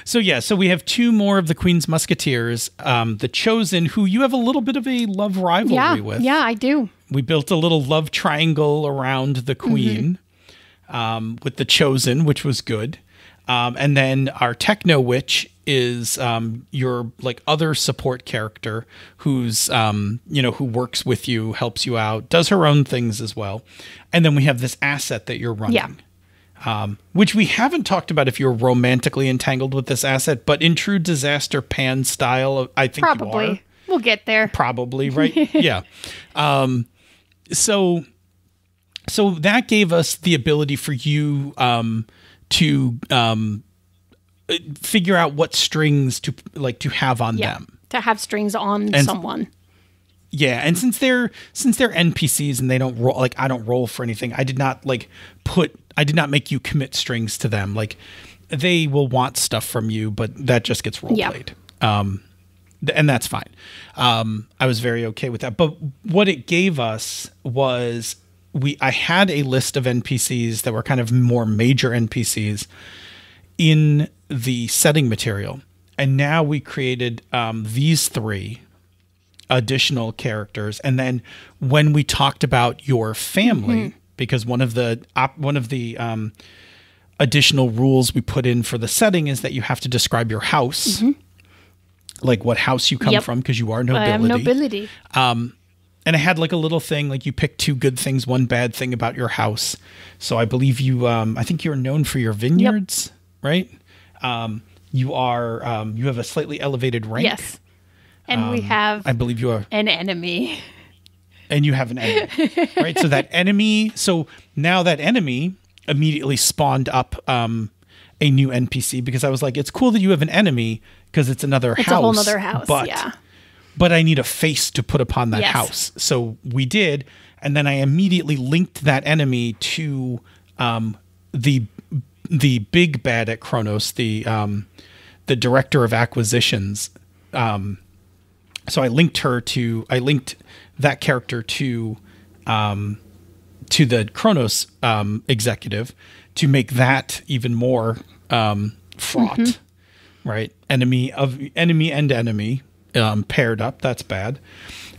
So we have two more of the Queen's Musketeers, the Chosen, who you have a little bit of a love rivalry with. Yeah, I do. We built a little love triangle around the Queen with the Chosen, which was good. And then our Techno Witch is your like other support character who's who works with you, helps you out, does her own things as well. And then we have this asset that you're running. Which we haven't talked about if you're romantically entangled with this asset, but in true Disaster Pan style, I think probably. You are. We'll get there. Probably, right? Yeah. So that gave us the ability for you to figure out what strings to have on them. To have strings on someone. Yeah, and since they're NPCs and they don't roll, like I don't roll for anything, I did not make you commit strings to them. Like they will want stuff from you, but that just gets role played. And that's fine. I was very okay with that. But what it gave us was I had a list of NPCs that were kind of more major NPCs in the setting material. And now we created these three additional characters. And then when we talked about your family, because one of the additional rules we put in for the setting is that you have to describe your house, like what house you come from, because you are nobility. I am nobility. And I had like a little thing, like you pick 2 good things, 1 bad thing about your house. So I believe you, I think you're known for your vineyards, right? You have a slightly elevated rank. Yes. And we have, I believe you are an enemy. And you have an enemy, right? So now that enemy immediately spawned up a new NPC, because I was like, it's cool that you have an enemy because it's another house. It's a whole other house, but I need a face to put upon that house. So we did, and then I immediately linked that enemy to the big bad at Kronos, the director of acquisitions. So I linked that character to the Kronos executive to make that even more fraught, right? Enemy and enemy paired up. That's bad.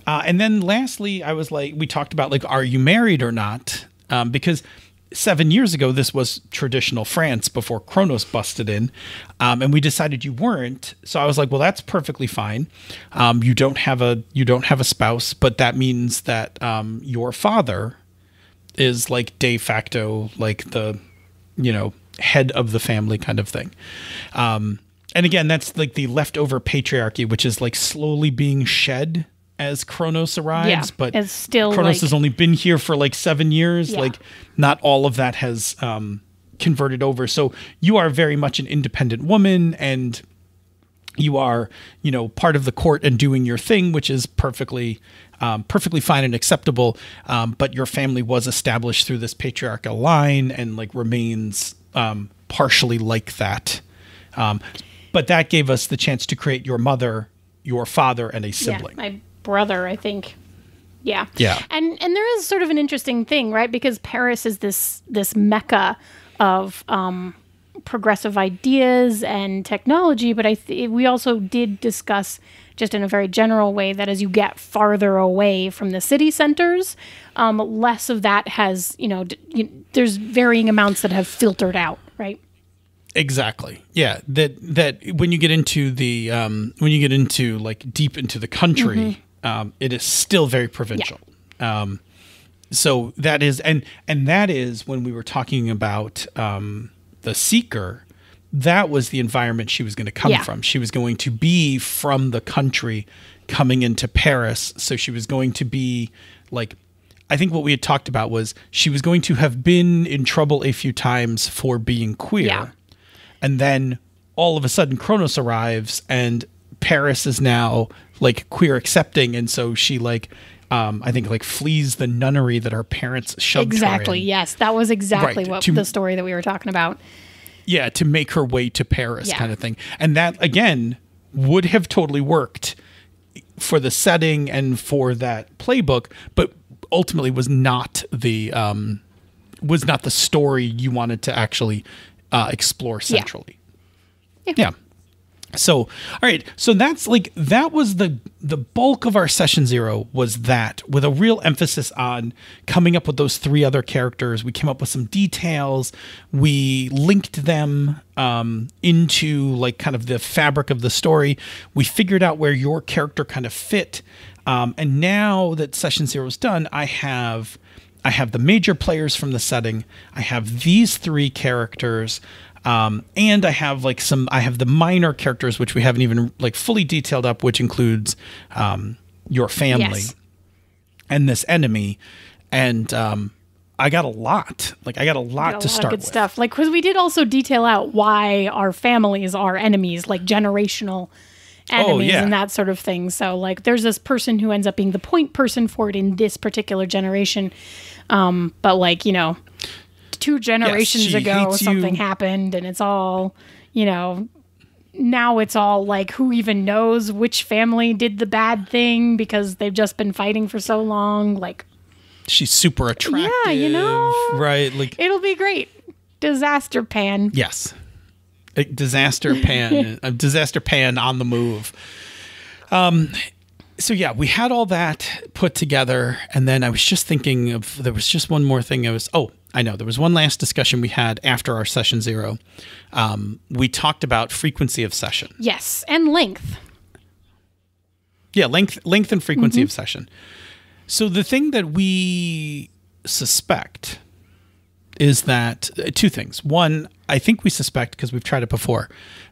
And then lastly, I was like, we talked about like, are you married or not? Because 7 years ago, this was traditional France before Kronos busted in, and we decided you weren't. So I was like, well, that's perfectly fine. You don't have a spouse, but that means that your father is like de facto like the head of the family kind of thing. And again, that's like the leftover patriarchy, which is like slowly being shed as Kronos arrives, but it's still Kronos has only been here for like 7 years. Yeah. Like not all of that has converted over. So you are very much an independent woman, and you are, part of the court and doing your thing, which is perfectly fine and acceptable. But your family was established through this patriarchal line and like remains partially like that. But that gave us the chance to create your mother, your father, and a sibling. Yeah, my brother, I think. Yeah. Yeah. And there is sort of an interesting thing, right? Because Paris is this mecca of progressive ideas and technology, but we also did discuss just in a very general way that as you get farther away from the city centers, less of that has, there's varying amounts that have filtered out, right? Exactly. Yeah. That when you get into like deep into the country, it is still very provincial. So that is, and that is when we were talking about the Seeker. That was the environment she was going to come from. She was going to be from the country coming into Paris. So she was going to be like, I think what we had talked about was she was going to have been in trouble a few times for being queer. Yeah. And then all of a sudden Kronos arrives and Paris is now like queer accepting. And so she like, I think like flees the nunnery that her parents shoved her in. Exactly. Yes. That was exactly what the story that we were talking about. Yeah, to make her way to Paris kind of thing. And that, again, would have totally worked for the setting and for that playbook, but ultimately was not the story you wanted to actually explore centrally. Yeah. So, all right. So that's like, that was the bulk of our session 0 was that, with a real emphasis on coming up with those 3 other characters. We came up with some details. We linked them into like kind of the fabric of the story. We figured out where your character kind of fit. And now that session 0 is done, I have the major players from the setting. I have these 3 characters. And I have the minor characters, which we haven't even like fully detailed up, which includes your family and this enemy. And I got a lot. Like I got a lot to start good with. Stuff. Like, because we did also detail out why our families are enemies, like generational enemies and that sort of thing. So like, there's this person who ends up being the point person for it in this particular generation. But like, 2 generations ago something happened, and it's all, now it's all like, who even knows which family did the bad thing because they've just been fighting for so long. Like, she's super attractive. Yeah, right? Like, it'll be great. Disaster pan. Yes. A disaster pan. A disaster pan on the move. So yeah, we had all that put together, and then I was just thinking of, there was just one more thing. I know, there was one last discussion we had after our session 0. We talked about frequency of session. Yes, and length. Yeah, length and frequency of session. So the thing that we suspect is that 2 things. One, I think we suspect, because we've tried it before,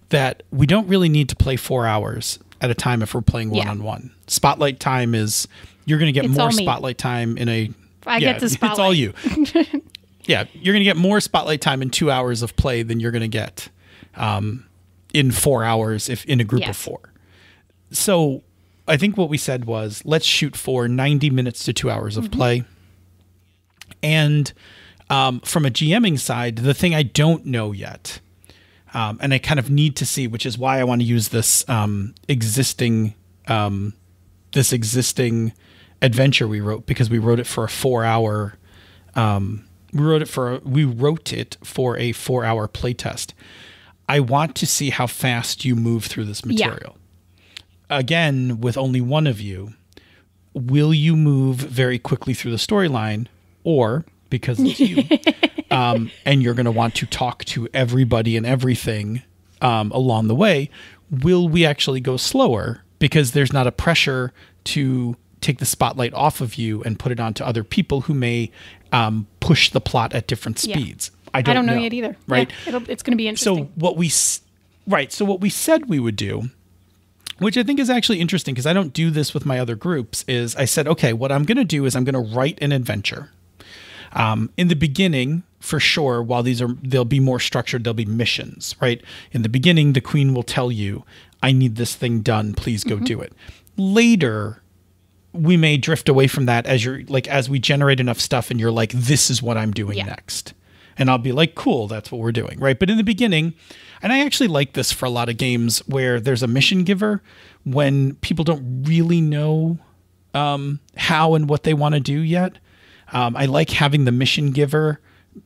that we don't really need to play 4 hours at a time if we're playing one-on-one. Spotlight time is, you're going to get more spotlight time in a... I get the spotlight. It's all you. Yeah, you're going to get more spotlight time in 2 hours of play than you're going to get in 4 hours if in a group of 4. So I think what we said was, let's shoot for 90 minutes to 2 hours of play. And from a GMing side, the thing I don't know yet, and I kind of need to see, which is why I want to use this existing adventure we wrote, because we wrote it for a 4-hour. We wrote it for a 4-hour playtest. I want to see how fast you move through this material. Yeah. Again, with only one of you, will you move very quickly through the storyline, or because it's you, and you're going to want to talk to everybody and everything along the way, will we actually go slower because there's not a pressure to take the spotlight off of you and put it onto other people who may push the plot at different speeds? I don't know yet either. Right. Yeah, it's going to be interesting. So what we said we would do, which I think is actually interesting because I don't do this with my other groups, is I said, okay, what I'm going to do is I'm going to write an adventure. In the beginning, for sure, while they'll be more structured, there'll be missions, right? In the beginning, the queen will tell you, I need this thing done. Please go do it. Later, we may drift away from that as we generate enough stuff and you're like, this is what I'm doing next. And I'll be like, cool, that's what we're doing, right? But in the beginning, and I actually like this for a lot of games where there's a mission giver when people don't really know how and what they want to do yet. I like having the mission giver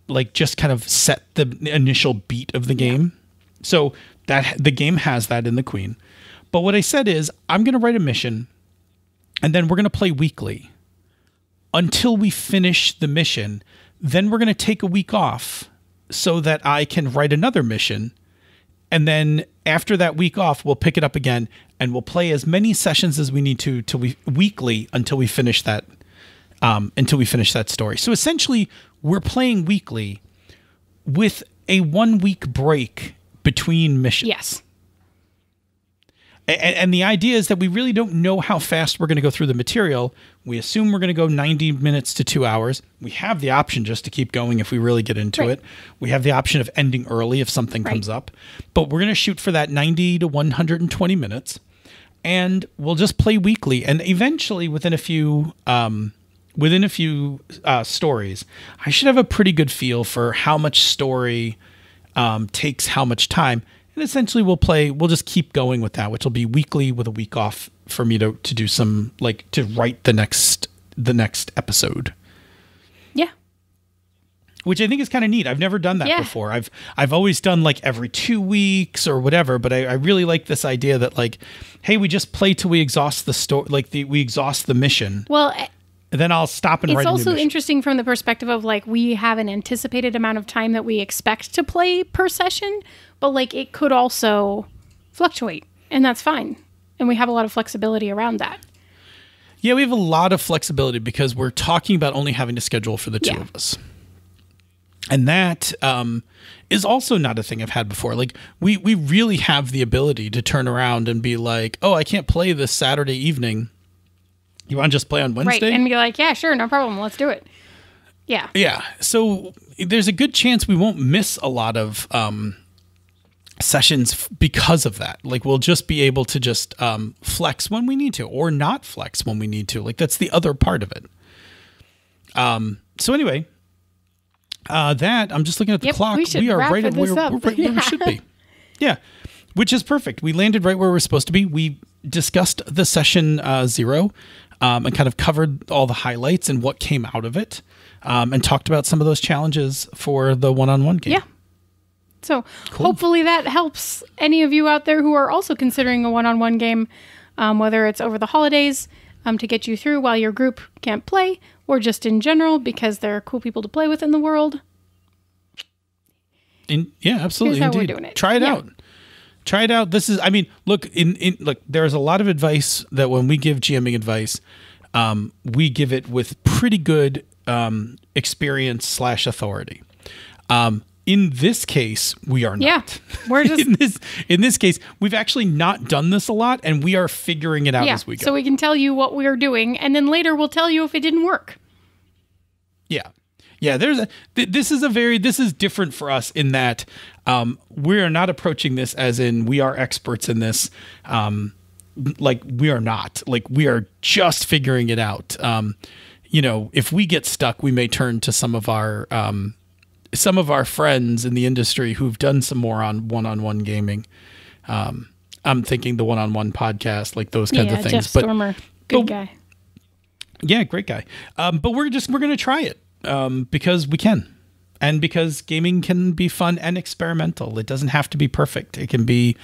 like just kind of set the initial beat of the game. So that the game has that in the Queen. But what I said is I'm going to write a mission and then we're going to play weekly until we finish the mission. Then we're going to take a week off so that I can write another mission. And then after that week off, we'll pick it up again and we'll play as many sessions as we need to weekly until we finish that until we finish that story. So essentially, we're playing weekly with a 1 week break between missions. Yes. And the idea is that we really don't know how fast we're going to go through the material. We assume we're going to go 90 minutes to 2 hours. We have the option just to keep going if we really get into it. We have the option of ending early if something comes up. But we're going to shoot for that 90 to 120 minutes. And we'll just play weekly. And eventually, within a few stories, I should have a pretty good feel for how much story takes how much time. And essentially we'll just keep going with that, which will be weekly with a week off for me to do some, like, to write the next episode. Yeah. Which I think is kind of neat. I've never done that before. I've always done like every 2 weeks or whatever, but I really like this idea that, like, hey, we just play till we exhaust the story, like we exhaust the mission. Well, and then I'll stop and write a new mission. It's also interesting from the perspective of, like, we have an anticipated amount of time that we expect to play per session, but, like, it could also fluctuate, and that's fine. And we have a lot of flexibility around that. Yeah, we have a lot of flexibility because we're talking about only having to schedule for the two of us. And that is also not a thing I've had before. Like, we really have the ability to turn around and be like, oh, I can't play this Saturday evening. You want to just play on Wednesday? Right, and be like, yeah, sure, no problem. Let's do it. Yeah. Yeah. So there's a good chance we won't miss a lot of sessions because of that. Like, we'll just be able to just flex when we need to, or not flex when we need to. Like, that's the other part of it. So anyway, that I'm just looking at the clock. We are right at where we should be. Yeah, which is perfect. We landed right where we're supposed to be. We discussed the session 0 and kind of covered all the highlights and what came out of it, and talked about some of those challenges for the one-on-one game. Yeah. So hopefully that helps any of you out there who are also considering a one-on-one game, whether it's over the holidays to get you through while your group can't play, or just in general because there are cool people to play with in the world. Yeah, absolutely. Here's how we're doing it. Try it out. Try it out. This is, I mean, look, look, there's a lot of advice that when we give GMing advice, we give it with pretty good experience / authority. In this case, we are not. Yeah, we're just in this case, we've actually not done this a lot, and we are figuring it out as we go. So we can tell you what we are doing, and then later we'll tell you if it didn't work. Yeah. Yeah, this is different for us in that we are not approaching this as in we are experts in this. Like, we are not. Like, we are just figuring it out. If we get stuck, we may turn to some of our friends in the industry who've done some more on one-on-one gaming. I'm thinking the one-on-one podcast, like those kinds of things. Jeff Stormer, good guy. Yeah, great guy. But we're going to try it. Because we can, and because gaming can be fun and experimental. It doesn't have to be perfect. It can be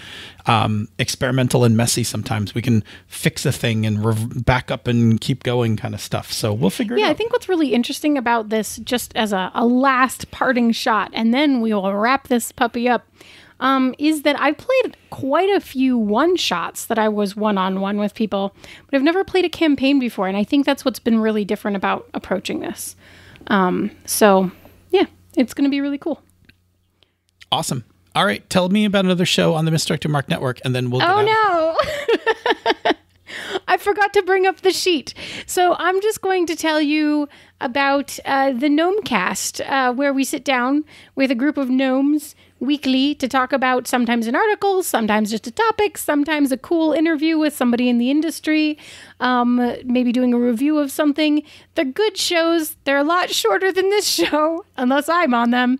experimental and messy sometimes. We can fix a thing and back up and keep going kind of stuff. So we'll figure it out. Yeah, I think what's really interesting about this, just as a last parting shot, and then we will wrap this puppy up, is that I've played quite a few one-shots that I was one-on-one with people, but I've never played a campaign before, and I think that's what's been really different about approaching this. So yeah, it's going to be really cool. Awesome. All right. Tell me about another show on the Misdirected Mark Network, and then we'll get out. No. I forgot to bring up the sheet. So I'm just going to tell you about the Gnome Cast, where we sit down with a group of gnomes weekly to talk about sometimes an article, sometimes just a topic, sometimes a cool interview with somebody in the industry, maybe doing a review of something. They're good shows. They're a lot shorter than this show, unless I'm on them,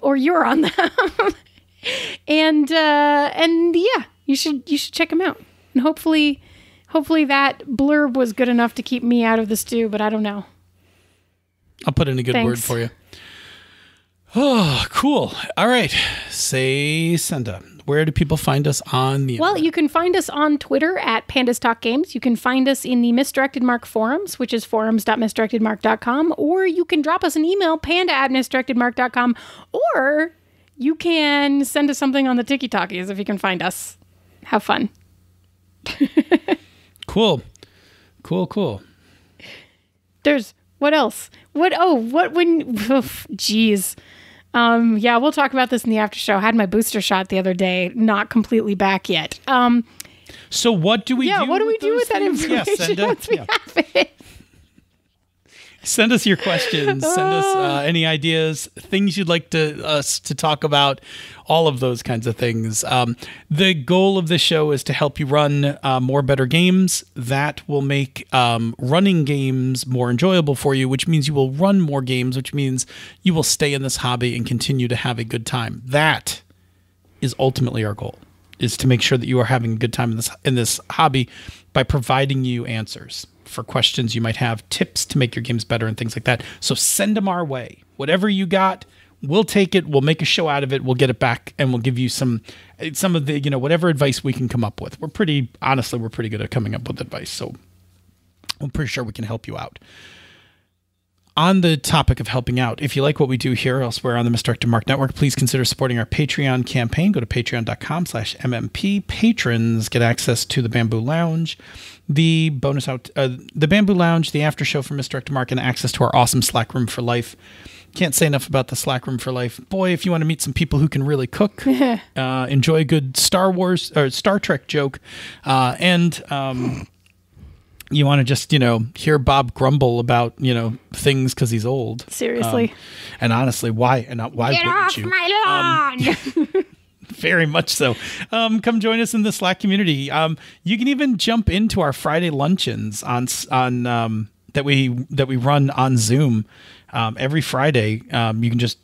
or you're on them. and yeah, you should check them out. And hopefully that blurb was good enough to keep me out of the stew, but I don't know. I'll put in a good word for you. Oh, cool. All right. Say, Senda, where do people find us on the internet? Well, you can find us on Twitter at Pandas Talk Games. You can find us in the Misdirected Mark forums, which is forums.misdirectedmark.com, or you can drop us an email, panda@misdirectedmark.com, or you can send us something on the Tiki-Talkies if you can find us. Have fun. Cool. What else? Geez. Yeah, we'll talk about this in the after show. I had my booster shot the other day, not completely back yet. So what do we do? Yeah, what do we do with that information once we have it? Send us your questions. Send us any ideas, things you'd like us to talk about, all of those kinds of things. The goal of the show is to help you run more better games. That will make running games more enjoyable for you, which means you will run more games, which means you will stay in this hobby and continue to have a good time. That is ultimately our goal, is to make sure that you are having a good time in this hobby by providing you answers for questions you might have, tips to make your games better and things like that. So send them our way. Whatever you got, we'll take it. We'll make a show out of it. We'll get it back and we'll give you some of the, whatever advice we can come up with. We're pretty good at coming up with advice. So I'm pretty sure we can help you out. On the topic of helping out, if you like what we do here elsewhere on the Misdirected Mark Network, please consider supporting our Patreon campaign. Go to patreon.com/MMP. Patrons get access to the Bamboo Lounge, the Bamboo Lounge, the after show for Misdirected Mark, and access to our awesome Slack Room for Life. Can't say enough about the Slack Room for Life. Boy, if you want to meet some people who can really cook, enjoy a good Star Wars or Star Trek joke, and you want to just, hear Bob grumble about, things because he's old. Seriously. And honestly, why? And why Get wouldn't off you? my lawn! Very much so. Come join us in the Slack community. You can even jump into our Friday luncheons on that we run on Zoom every Friday. You can just,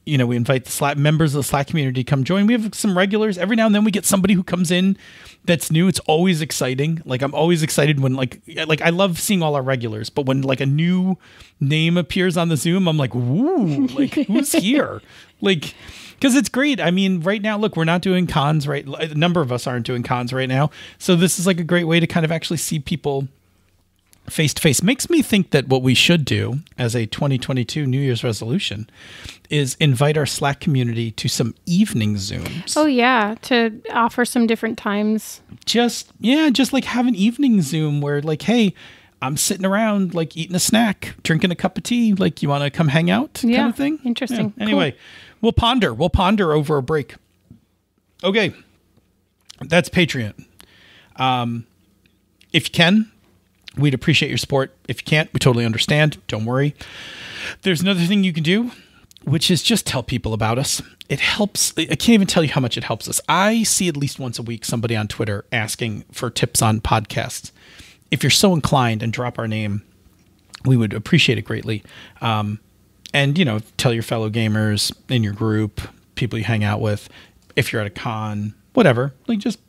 we invite the Slack members of the Slack community to come join. We have some regulars. Every now and then we get somebody who comes in that's new. It's always exciting. Like, I'm always excited when like I love seeing all our regulars, but when like a new name appears on the Zoom, I'm like, ooh, like who's here? Like, because it's great. I mean, right now, look, we're not doing cons, right? A number of us aren't doing cons right now. So this is like a great way to kind of actually see people face to face. Makes me think that what we should do as a 2022 New Year's resolution is invite our Slack community to some evening Zooms. Oh yeah, to offer some different times. Just like have an evening Zoom where like, hey, I'm sitting around like eating a snack, drinking a cup of tea. Like, you want to come hang out kind of thing? Interesting. Yeah. Anyway, cool. We'll ponder over a break. Okay. That's Patreon. If you can, we'd appreciate your support. If you can't, we totally understand. Don't worry. There's another thing you can do, which is just tell people about us. It helps. I can't even tell you how much it helps us. I see at least once a week somebody on Twitter asking for tips on podcasts. If you're so inclined and drop our name, we would appreciate it greatly. And, tell your fellow gamers in your group, people you hang out with, if you're at a con, whatever, like just,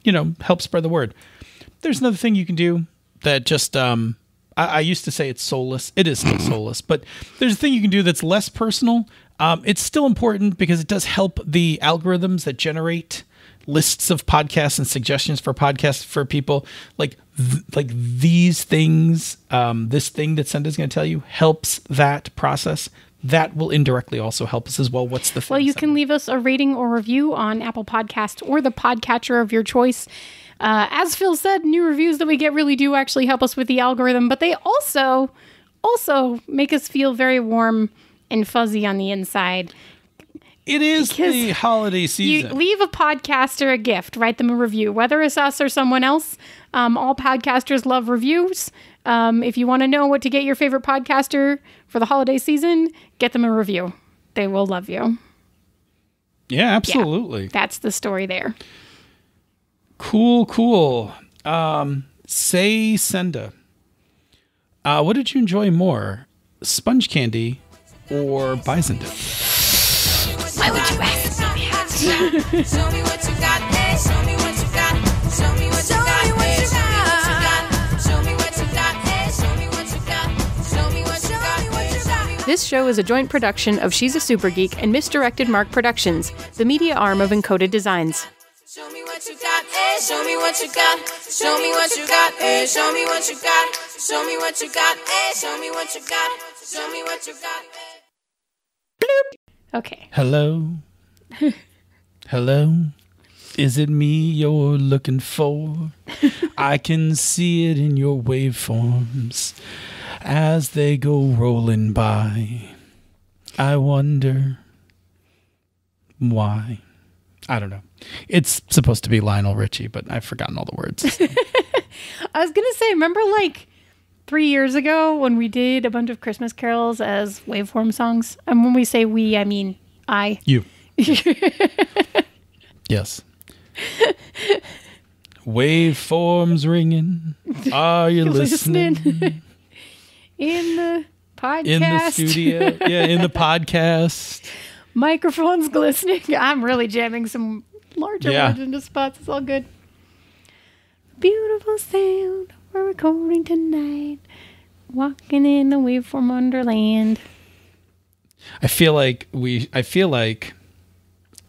help spread the word. There's another thing you can do that just, I used to say it's soulless. It is still soulless, but there's a thing you can do that's less personal. It's still important because it does help the algorithms that generate lists of podcasts and suggestions for podcasts for people. Like these things, this thing that Senda's going to tell you helps that process. That will indirectly also help us as well. What's the thing? Well, you can leave us a rating or review on Apple Podcasts or the podcatcher of your choice. As Phil said, new reviews that we get really do actually help us with the algorithm, but they also make us feel very warm and fuzzy on the inside. It is the holiday season. You leave a podcaster a gift, write them a review, whether it's us or someone else. All podcasters love reviews. If you want to know what to get your favorite podcaster for the holiday season, get them a review. They will love you. Yeah, absolutely. Yeah, that's the story there. Cool. Say Senda. What did you enjoy more, sponge candy or bison dip? Why would you ask me that? Show me what you got, hey. Show me what you got. Show me what you got, hey. Show me what you got. Show me what you got. Show me what you got. This show is a joint production of She's a Super Geek and Misdirected Mark Productions, the media arm of Encoded Designs. Show me what you got, hey. Show me what you got. Show me what you got, hey. Show me what you got. Show me what you got, hey. Show me what you got. Show me what you got, hey. Okay. Hello? Hello? Is it me you're looking for? I can see it in your waveforms. As they go rolling by, I wonder why. I don't know. It's supposed to be Lionel Richie, but I've forgotten all the words. So. I was going to say, remember like 3 years ago when we did a bunch of Christmas carols as waveform songs? And when we say we, I mean I. You. Yes. Waveforms ringing. Are you listening? In the podcast. In the studio. Yeah, in the podcast. Microphones glistening. I'm really jamming some larger words into spots. It's all good. Beautiful sound. We're recording tonight. Walking in the waveform wonderland. I feel like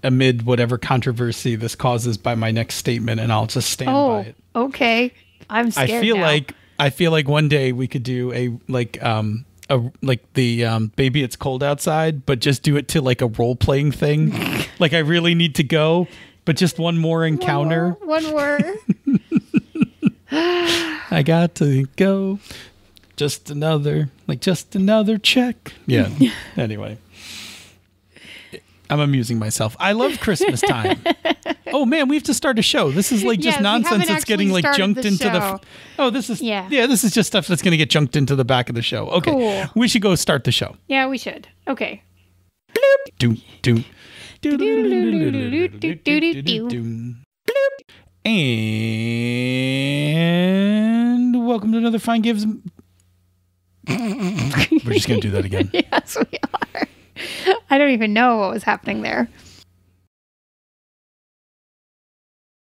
amid whatever controversy this causes by my next statement, and I'll just stand by it. Okay. I'm scared I feel like one day we could do Baby It's Cold Outside, but just do it to like a role playing thing. Like I really need to go, but just one more encounter. One more. I got to go. Just another check. Yeah. Anyway. I'm amusing myself. I love Christmas time. Oh man, we have to start a show. This is like just nonsense that's getting like junked into the. This is just stuff that's going to get junked into the back of the show. Okay, cool. We should go start the show. Yeah, we should. Okay. And welcome to another Fine Gives. We're just going to do that again. Yes, we are. I don't even know what was happening there.